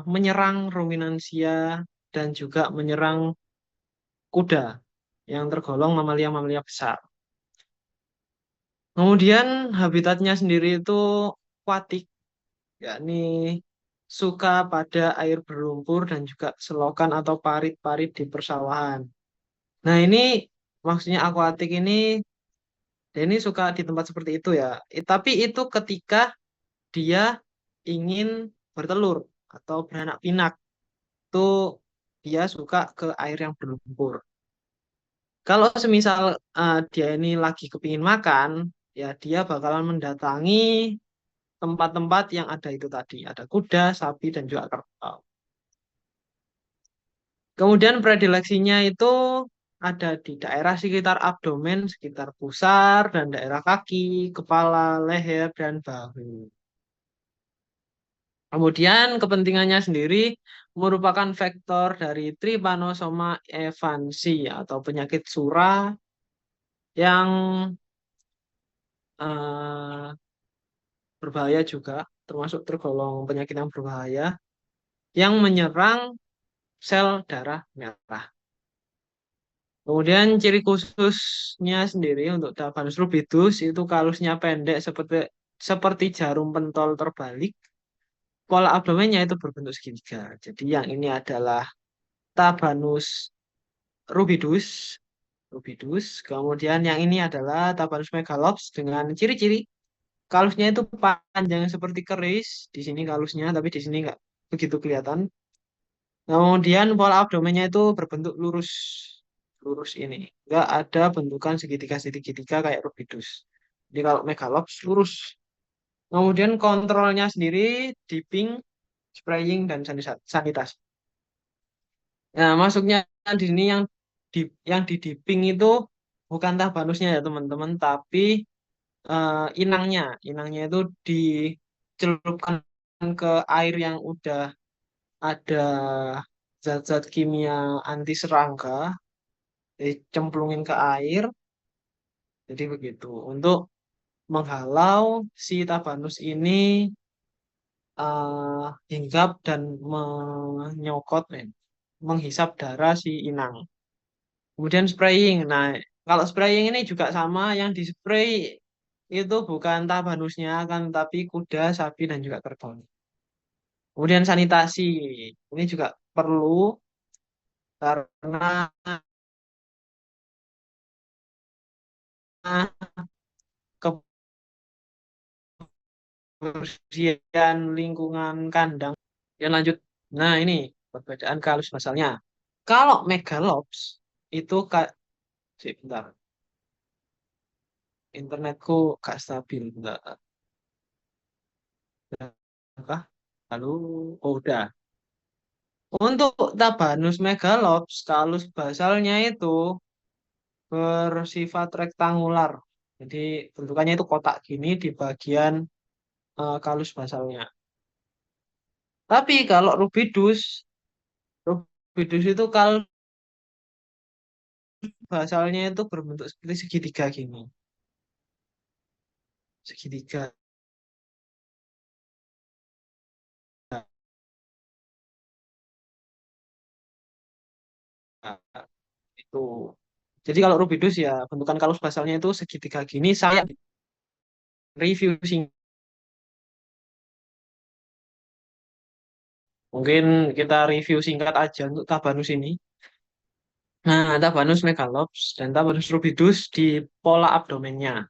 menyerang ruminansia dan juga menyerang kuda yang tergolong mamalia-mamalia besar. Kemudian habitatnya sendiri itu aquatic, yakni suka pada air berlumpur dan juga selokan atau parit-parit di persawahan. Nah ini maksudnya akuatik ini, dia ini suka di tempat seperti itu ya. Tapi itu ketika dia ingin bertelur atau beranak pinak, itu dia suka ke air yang berlumpur. Kalau semisal dia ini lagi kepingin makan, ya dia bakalan mendatangi tempat-tempat yang ada itu tadi. Ada kuda, sapi, dan juga kerbau. Kemudian predileksinya itu ada di daerah sekitar abdomen, sekitar pusar, dan daerah kaki, kepala, leher, dan bahu. Kemudian kepentingannya sendiri merupakan vektor dari Trypanosoma evansi atau penyakit surah yang eh, berbahaya juga, termasuk tergolong penyakit yang berbahaya, yang menyerang sel darah merah. Kemudian ciri khususnya sendiri untuk Tabanus rubidus itu kalusnya pendek seperti jarum pentol terbalik. Pola abdomennya itu berbentuk segitiga. Jadi yang ini adalah Tabanus rubidus, Kemudian yang ini adalah Tabanus megalops dengan ciri-ciri kalusnya itu panjang seperti keris. Di sini kalusnya, tapi di sini nggak begitu kelihatan. Kemudian pola abdomennya itu berbentuk lurus lurus ini. Nggak ada bentukan segitiga-segitiga kayak Rubidus. Jadi kalau Megalops lurus. Kemudian kontrolnya sendiri dipping, spraying, dan sanitasi. Nah, masuknya di sini yang di dipping itu bukan tabanusnya ya teman-teman, tapi inangnya. Inangnya itu dicelupkan ke air yang udah ada zat-zat kimia anti serangga, dicemplungin ke air. Jadi begitu. Untuk menghalau si tabanus ini hinggap dan menyokot, menghisap darah si inang. Kemudian spraying. Nah, kalau spraying ini juga sama, yang di spray itu bukan tabanusnya kan, tapi kuda, sapi, dan juga kerbau. Kemudian sanitasi. Ini juga perlu karena kebersihan lingkungan kandang. Yang lanjut. Nah, ini perbedaan kalus masalnya. Kalau Megalops itu bentar. Internetku gak stabil. Bentar. Apa? Lalu, oh udah. Untuk Tabanus megalops, kalus basalnya itu bersifat rektangular. Jadi bentukannya itu kotak gini di bagian kalus basalnya. Tapi kalau rubidus itu kalus basalnya itu berbentuk seperti segitiga gini. Segitiga. Nah, itu. Jadi kalau rubidus ya bentukan kalus basalnya itu segitiga gini. Saya review singkat. Mungkin kita review singkat aja untuk Tabanus ini. Nah, Tabanus megalops dan Tabanus rubidus di pola abdomennya.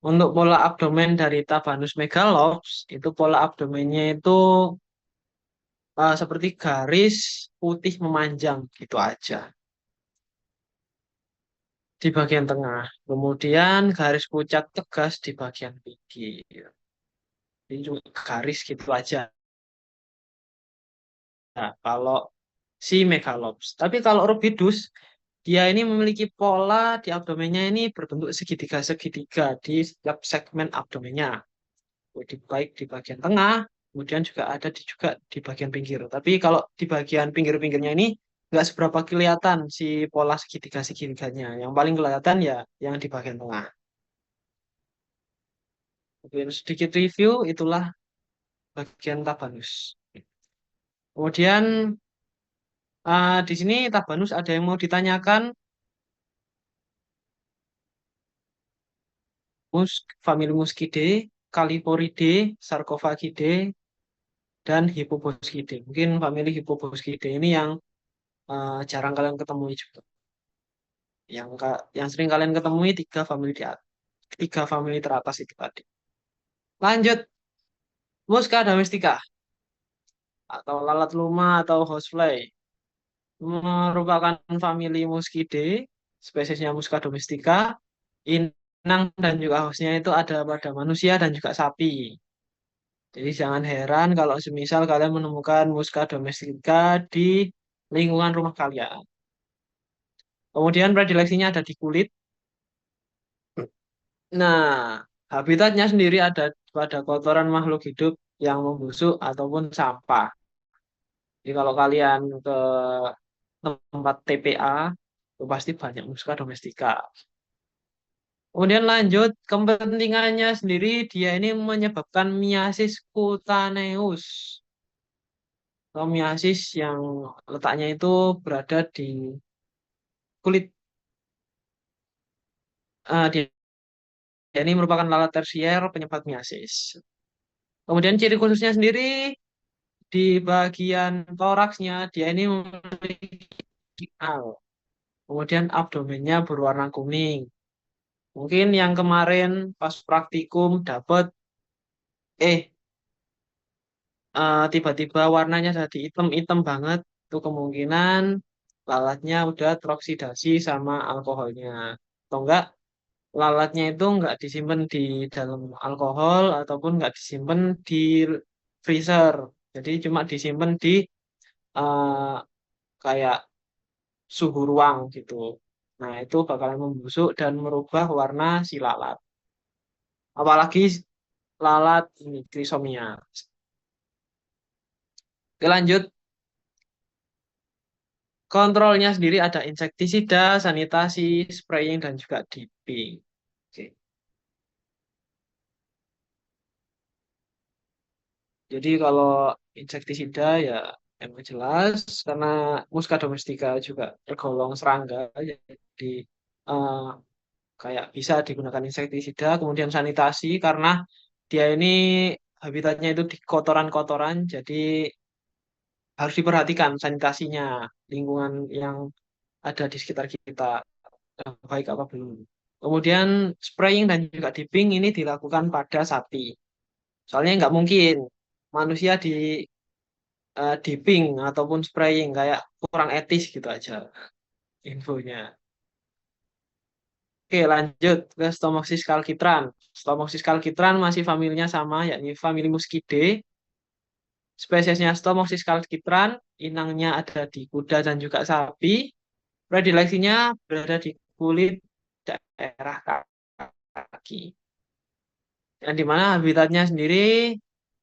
Untuk pola abdomen dari Tabanus megalops, itu pola abdomennya itu seperti garis putih memanjang gitu aja di bagian tengah. Kemudian garis pucat tegas di bagian pinggir. Ini cuma garis gitu aja. Nah, kalau si megalops. Tapi kalau rubidus, dia ini memiliki pola di abdomennya ini berbentuk segitiga-segitiga di setiap segmen abdomennya. Baik di bagian tengah, kemudian juga ada juga di bagian pinggir. Tapi kalau di bagian pinggir-pinggirnya ini nggak seberapa kelihatan si pola segitiga-segitiganya. Yang paling kelihatan ya yang di bagian tengah. Kemudian sedikit review, itulah bagian tabanus. Kemudian di sini tabanus ada yang mau ditanyakan. Famili Muscidae, Caliporidae, Sarcophagidae, dan Hippoboscidae. Mungkin famili Hippoboscidae ini yang jarang kalian ketemui juga. Yang sering kalian ketemui tiga famili teratas itu tadi. Lanjut, Musca domestica atau lalat luma atau housefly merupakan famili Muscidae, spesiesnya Musca domestica. Inang dan juga hostnya itu ada pada manusia dan juga sapi. Jadi jangan heran kalau semisal kalian menemukan Musca domestica di lingkungan rumah kalian. Kemudian predileksinya ada di kulit. Nah, habitatnya sendiri ada pada kotoran makhluk hidup yang membusuk ataupun sampah. Jadi kalau kalian ke tempat TPA, itu pasti banyak Musca domestica. Kemudian lanjut, kepentingannya sendiri dia ini menyebabkan miasis cutaneus. Atau miasis yang letaknya itu berada di kulit. Dia ini merupakan lalat tersier penyebab miasis. Kemudian ciri khususnya sendiri di bagian toraksnya dia ini memiliki al. Kemudian abdomennya berwarna kuning. Mungkin yang kemarin pas praktikum dapat tiba-tiba warnanya jadi hitam-hitam banget. Itu kemungkinan lalatnya udah teroksidasi sama alkoholnya. Atau enggak, lalatnya itu enggak disimpan di dalam alkohol ataupun enggak disimpan di freezer. Jadi cuma disimpan di eh, kayak suhu ruang gitu. Nah, itu bakalan membusuk dan merubah warna si lalat. Apalagi lalat ini trisomia. Oke, lanjut. Kontrolnya sendiri ada insektisida, sanitasi, spraying, dan juga dipping. Oke. Jadi kalau insektisida ya emang jelas karena Musca domestica juga tergolong serangga, jadi eh, kayak bisa digunakan insektisida. Kemudian sanitasi karena dia ini habitatnya itu di kotoran-kotoran, jadi harus diperhatikan sanitasinya, lingkungan yang ada di sekitar kita baik apa belum. Kemudian spraying dan juga dipping ini dilakukan pada sapi. Soalnya nggak mungkin manusia dipping ataupun spraying kayak kurang etis gitu aja infonya. Oke, lanjut ke Stomopsis calcitran. Stomopsis calcitran masih familinya sama, yakni famili Muscidae. Spesiesnya Stomopsis calcitran, inangnya ada di kuda dan juga sapi. Predileksinya berada di kulit daerah kaki. Yang dimana habitatnya sendiri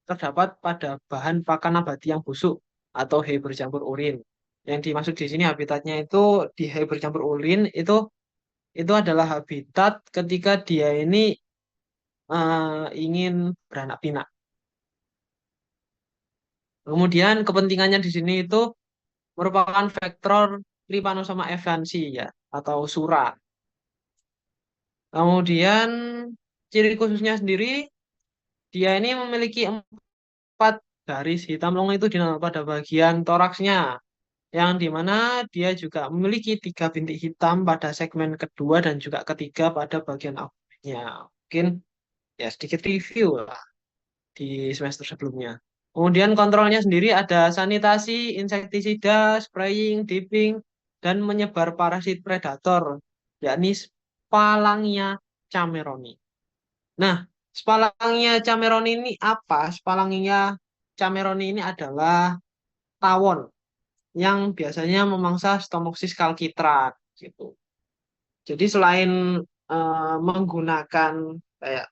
terdapat pada bahan pakan nabati yang busuk atau hay bercampur urin. Yang dimaksud di sini habitatnya itu di hay bercampur urin itu adalah habitat ketika dia ini ingin beranak pinak. Kemudian kepentingannya di sini itu merupakan faktor Trypanosoma evansi ya atau sura. Kemudian ciri khususnya sendiri dia ini memiliki 4 garis hitam longitudinal pada bagian toraksnya, yang dimana dia juga memiliki 3 bintik hitam pada segmen kedua dan juga ketiga pada bagian awalnya. Mungkin ya sedikit review lah di semester sebelumnya. Kemudian kontrolnya sendiri ada sanitasi, insektisida, spraying, dipping, dan menyebar parasit predator, yakni Sphalangia cameroni. Nah, Sphalangia cameroni ini apa? Sphalangia cameroni ini adalah tawon yang biasanya memangsa Stomopsis calcitran gitu. Jadi selain menggunakan kayak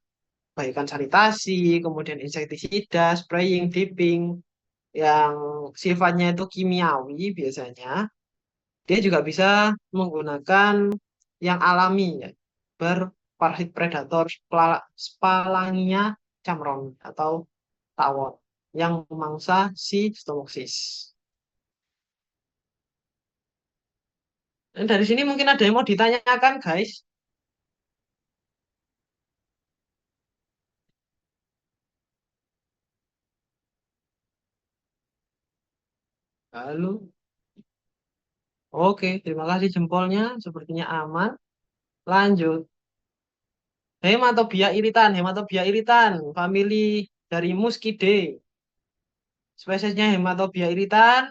baikkan sanitasi, kemudian insektisida, spraying, dipping yang sifatnya itu kimiawi biasanya, dia juga bisa menggunakan yang alami ya, berparasit predator Sphalangia cameroni atau tawon yang memangsa si Stomopsis. Dan dari sini mungkin ada yang mau ditanyakan, guys. Halo. Oke, terima kasih jempolnya. Sepertinya aman. Lanjut. Hematobia iritan. Hematobia iritan. Famili dari Muscidae. Spesiesnya Hematobia iritan.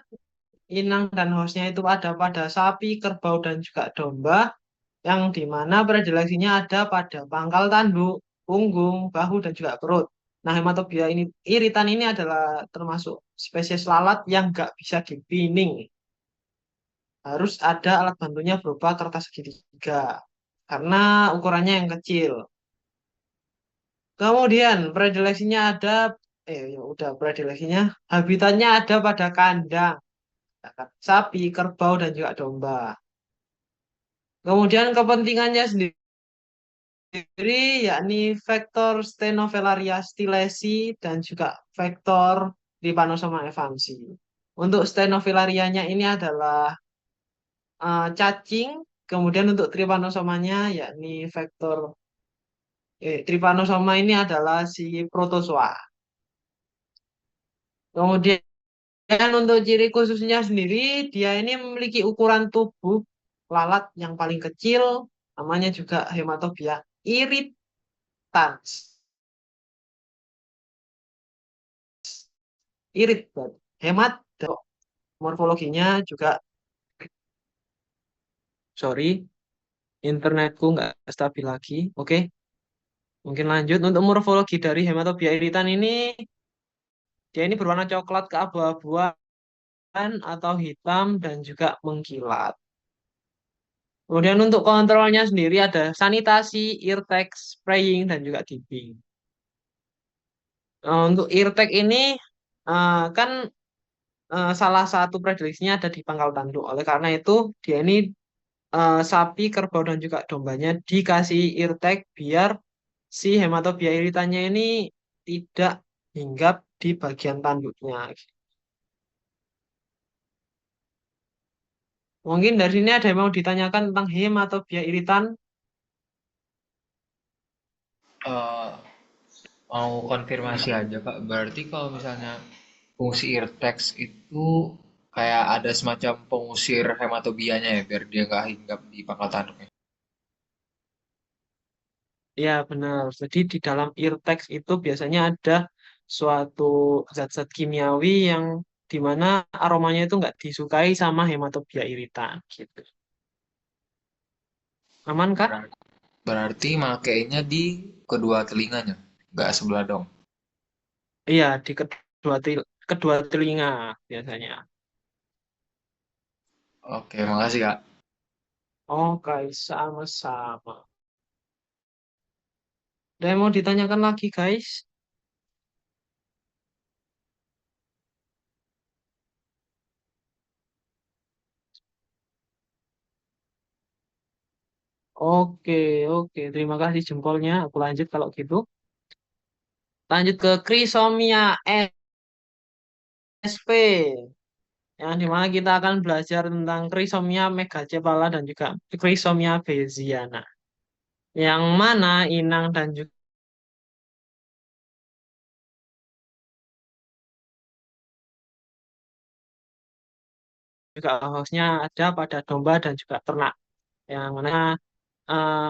Inang dan hostnya itu ada pada sapi, kerbau, dan juga domba. Yang dimana predileksinya ada pada pangkal tanduk, punggung, bahu, dan juga perut. Nah, hematobia ini iritan ini adalah termasuk spesies lalat yang nggak bisa dipining. Harus ada alat bantunya berupa kertas segitiga karena ukurannya yang kecil. Kemudian predileksinya ada ya udah predileksinya habitatnya ada pada kandang sapi, kerbau dan juga domba. Kemudian kepentingannya sendiri yakni vektor Stenovellaria stilesi dan juga vektor Trypanosoma evansi. Untuk Stenovelarianya ini adalah cacing, kemudian untuk Trypanosomanya yakni vektor Trypanosoma ini adalah si protozoa. Kemudian untuk ciri khususnya sendiri, dia ini memiliki ukuran tubuh lalat yang paling kecil, namanya juga Hematobia irritans. Irit, hemat, morfologinya juga Sorry, internetku nggak stabil lagi. Oke, mungkin lanjut. Untuk morfologi dari hematobia iritan ini, dia ini berwarna coklat keabu-abuan atau hitam dan juga mengkilat. Kemudian untuk kontrolnya sendiri ada sanitasi, ear tag, spraying, dan juga dipping. Untuk ear tag ini kan salah satu predileksinya ada di pangkal tanduk. Oleh karena itu, dia ini sapi, kerbau, dan juga dombanya dikasih ear tag biar si hematobia iritannya ini tidak hinggap di bagian tanduknya. Mungkin dari sini ada yang mau ditanyakan tentang hematobia iritan. Eh, mau konfirmasi aja Kak, berarti kalau misalnya fungsi eartax itu kayak ada semacam pengusir hematobianya ya, biar dia nggak hinggap di pangkal tanduknya. Ya, benar. Jadi di dalam ear tags itu biasanya ada suatu zat-zat kimiawi yang dimana aromanya itu nggak disukai sama hematobia iritan gitu. Aman, Kak? Berarti makainya di kedua telinganya, nggak sebelah dong. Iya, di kedua telinga biasanya. Oke, makasih Kak. Oke, sama-sama. Ada yang mau ditanyakan lagi, guys? Oke, oke. Terima kasih jempolnya. Aku lanjut kalau gitu. Lanjut ke Chrysomia SP. Yang dimana kita akan belajar tentang Chrysomia megacephala dan juga Chrysomia bayesiana. Yang mana inang dan juga hostnya ada pada domba dan juga ternak. Yang mana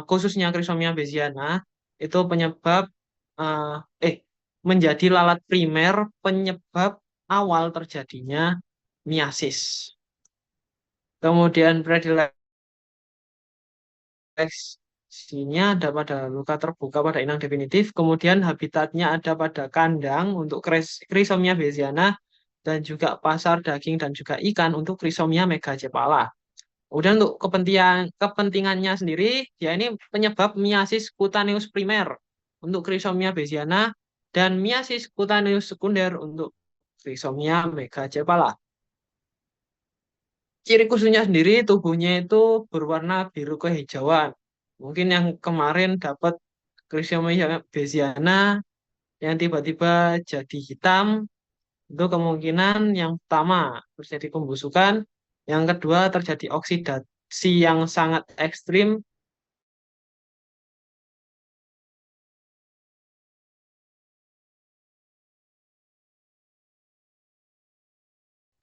khususnya Chrysomia bayesiana itu penyebab eh, eh menjadi lalat primer penyebab awal terjadinya miasis. Kemudian predileksinya ada pada luka terbuka pada inang definitif. Kemudian habitatnya ada pada kandang untuk Chrysomia bayesiana dan juga pasar daging dan juga ikan untuk Chrysomia megacephala. Kemudian untuk kepentingannya sendiri, ya ini penyebab miasis cutaneus primer untuk Chrysomia bayesiana dan miasis cutaneus sekunder untuk Chrysomia megacephala. Ciri khususnya sendiri tubuhnya itu berwarna biru kehijauan. Mungkin yang kemarin dapat Chrysomia bayesiana yang tiba-tiba jadi hitam, itu kemungkinan yang pertama terjadi pembusukan, yang kedua terjadi oksidasi yang sangat ekstrim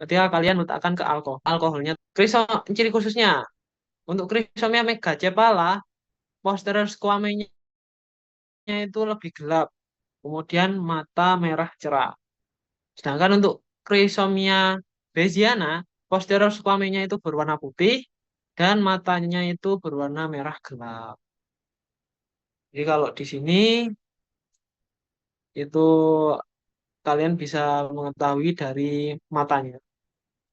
ketika kalian letakkan ke alkoholnya. Ciri khususnya untuk Chrysomia megacephala, posterior squamenya itu lebih gelap, kemudian mata merah cerah. Sedangkan untuk Chrysomia bayesiana, posterior squamenya itu berwarna putih dan matanya itu berwarna merah gelap. Jadi kalau di sini itu kalian bisa mengetahui dari matanya.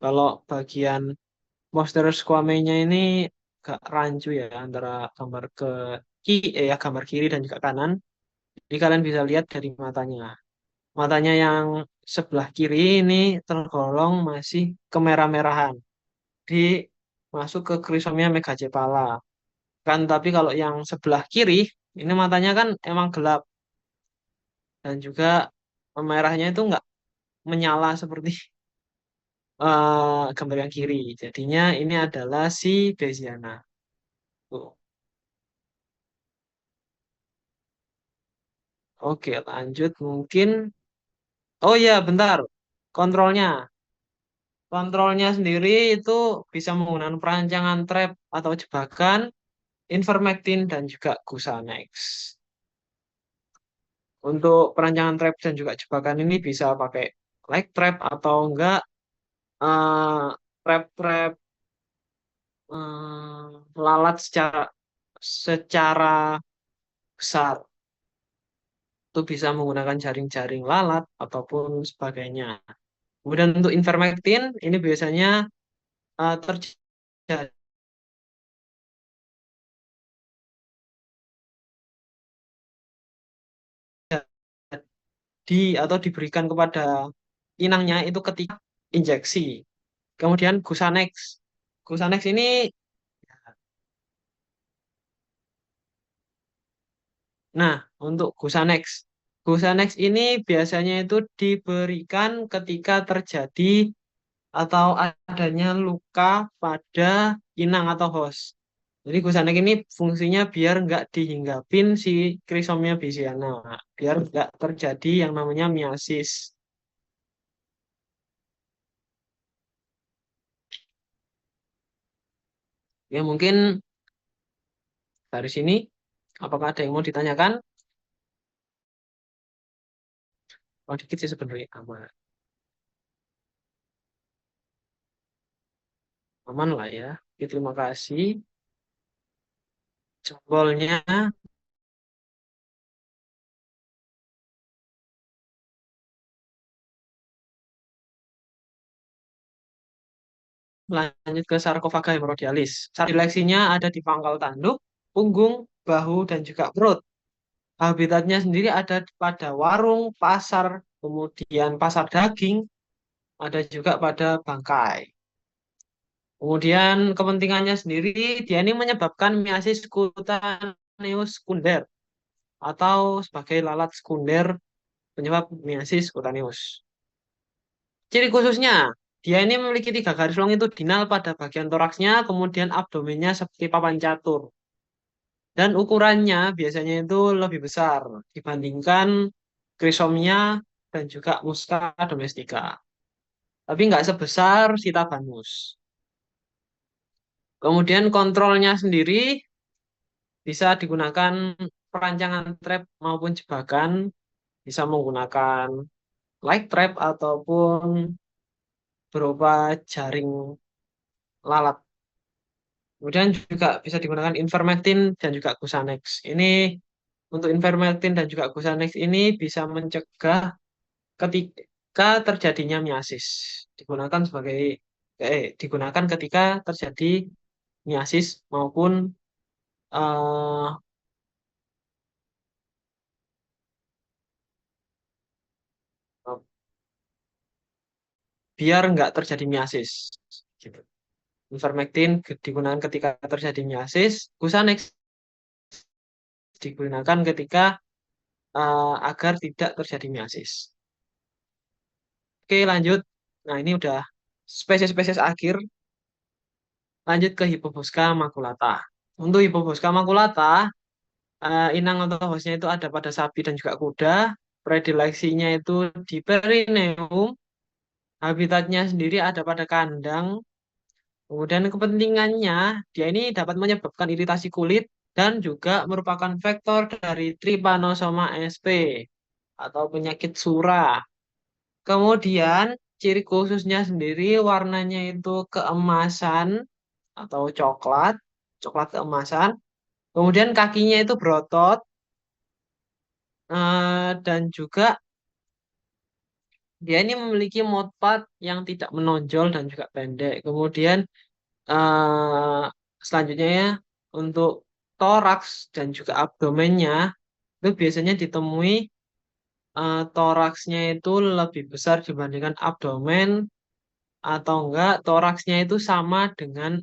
Kalau bagian posterior squamenya ini agak rancu ya antara gambar kiri dan juga kanan. Jadi kalian bisa lihat dari matanya. Matanya yang sebelah kiri ini tergolong masih kemerah-merahan. Di masuk ke Chrysomia megacephala. Kan tapi kalau yang sebelah kiri ini matanya kan emang gelap dan juga merahnya itu nggak menyala seperti gambar yang kiri. Jadinya ini adalah si Bayesiana. Tuh. Oke, lanjut mungkin. Oh iya, bentar. Kontrolnya. Kontrolnya sendiri itu bisa menggunakan perancangan trap atau jebakan, ivermectin, dan juga Gusanex. Untuk perancangan trap dan juga jebakan ini bisa pakai leg trap atau enggak trap-trap lalat secara besar. Itu bisa menggunakan jaring-jaring lalat ataupun sebagainya. Kemudian untuk ivermectin ini biasanya terjadi atau diberikan kepada inangnya itu ketika injeksi. Kemudian Gusanex. Gusanex ini Nah, untuk Gusanex. Gusanex ini biasanya itu diberikan ketika terjadi atau adanya luka pada inang atau host. Jadi Gusanex ini fungsinya biar nggak dihinggapin si Chrysomia bisiana, biar nggak terjadi yang namanya miasis. Ya mungkin dari sini, apakah ada yang mau ditanyakan? Oh, dikit sih sebenarnya aman. Aman lah ya. Oke, terima kasih. Jempolnya lanjut ke sarkofaga hemorrhoidalis. Seleksinya ada di pangkal tanduk, punggung, bahu, dan juga perut. Habitatnya sendiri ada pada warung, pasar, kemudian pasar daging, ada juga pada bangkai. Kemudian kepentingannya sendiri, dia ini menyebabkan miasis cutaneus sekunder atau sebagai lalat sekunder penyebab miasis cutaneus. Ciri khususnya, dia ini memiliki 3 garis longitudinal pada bagian toraksnya, kemudian abdomennya seperti papan catur. Dan ukurannya biasanya itu lebih besar dibandingkan Chrysomia dan juga Musca domestica. Tapi nggak sebesar Sitabanus. Kemudian kontrolnya sendiri bisa digunakan perancangan trap maupun jebakan, bisa menggunakan light trap ataupun berupa jaring lalat. Kemudian juga bisa digunakan ivermectin dan juga Gusanex. Ini untuk ivermectin dan juga Gusanex ini bisa mencegah ketika terjadinya miasis. Digunakan ketika terjadi miasis maupun eh, biar nggak terjadi miasis. Gitu. Ivermectin digunakan ketika terjadi miasis, Gusanex digunakan ketika agar tidak terjadi miasis. Oke, lanjut. Nah, ini udah spesies-spesies akhir. Lanjut ke Hippobosca maculata. Untuk Hippobosca maculata, inang atau hostnya itu ada pada sapi dan juga kuda. Predileksinya itu di perineum. Habitatnya sendiri ada pada kandang. Kemudian kepentingannya, dia ini dapat menyebabkan iritasi kulit dan juga merupakan vektor dari Trypanosoma sp atau penyakit surah. Kemudian ciri khususnya sendiri warnanya itu keemasan atau coklat, coklat keemasan. Kemudian kakinya itu berotot dan juga dia ini memiliki mouthpad yang tidak menonjol dan juga pendek. Kemudian eh, selanjutnya ya untuk toraks dan juga abdomennya itu biasanya ditemui toraksnya itu lebih besar dibandingkan abdomen atau enggak toraksnya itu sama dengan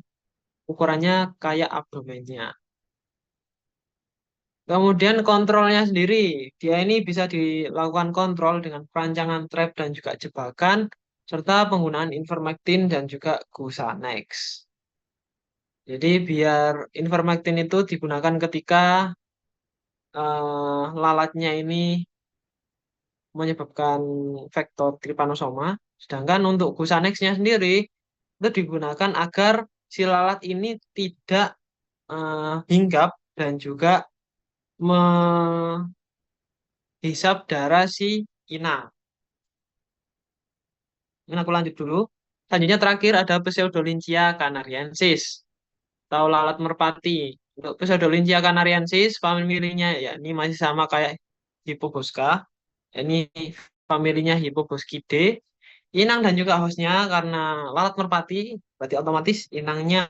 ukurannya kayak abdomennya. Kemudian kontrolnya sendiri, dia ini bisa dilakukan kontrol dengan perancangan trap dan juga jebakan, serta penggunaan ivermectin dan juga Gusanex. Jadi biar ivermectin itu digunakan ketika lalatnya ini menyebabkan vektor trypanosoma, sedangkan untuk Gusanexnya sendiri itu digunakan agar si lalat ini tidak hinggap dan juga menghisap darah si inang. Ini aku lanjut dulu. Selanjutnya terakhir ada Pseudolincia canariensis. atau lalat merpati. Untuk Pseudolincia canariensis, familinya ya ini masih sama kayak Hippobosca. Ini familinya Hippoboscidae. Inang dan juga hostnya karena lalat merpati, berarti otomatis inangnya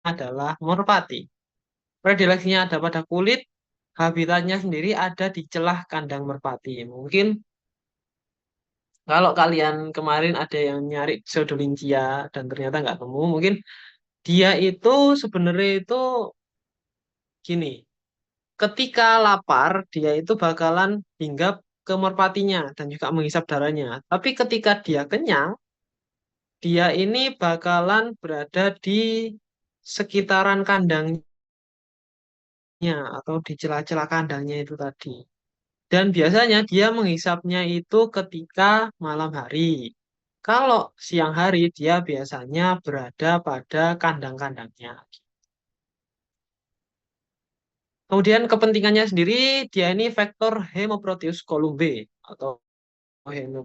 adalah merpati. Predileksinya ada pada kulit, habitatnya sendiri ada di celah kandang merpati. Mungkin kalau kalian kemarin ada yang nyari pseudolincia dan ternyata nggak nemu, mungkin dia itu sebenarnya itu gini, ketika lapar dia itu bakalan hinggap ke merpatinya dan juga menghisap darahnya. Tapi ketika dia kenyang, dia ini bakalan berada di sekitaran kandangnya atau di celah-celah kandangnya itu tadi. Dan biasanya dia menghisapnya itu ketika malam hari. Kalau siang hari dia biasanya berada pada kandang-kandangnya. Kemudian kepentingannya sendiri dia ini vektor Hemoproteus columbae atau hemo.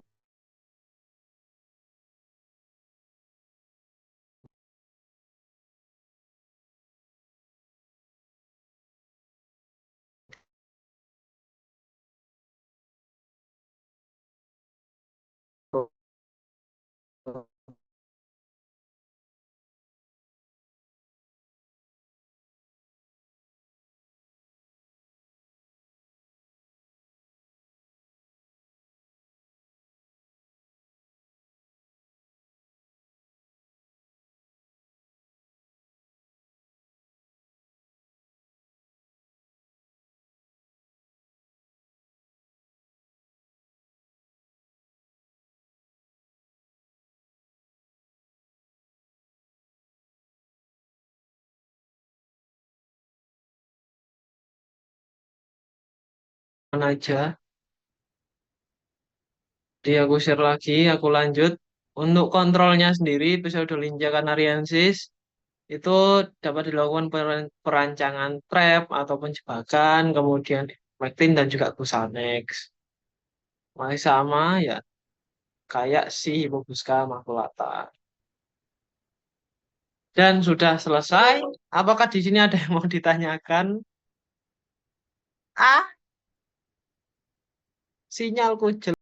Aja. Aku share lagi, aku lanjut. Untuk kontrolnya sendiri, Pseudolincia canariensis itu dapat dilakukan perancangan trap ataupun jebakan, kemudian ivermectin dan juga Gusanex. Masih sama ya, kayak si Hippobusca maculata. Dan sudah selesai. Apakah di sini ada yang mau ditanyakan? Ah, sinyalku jelek.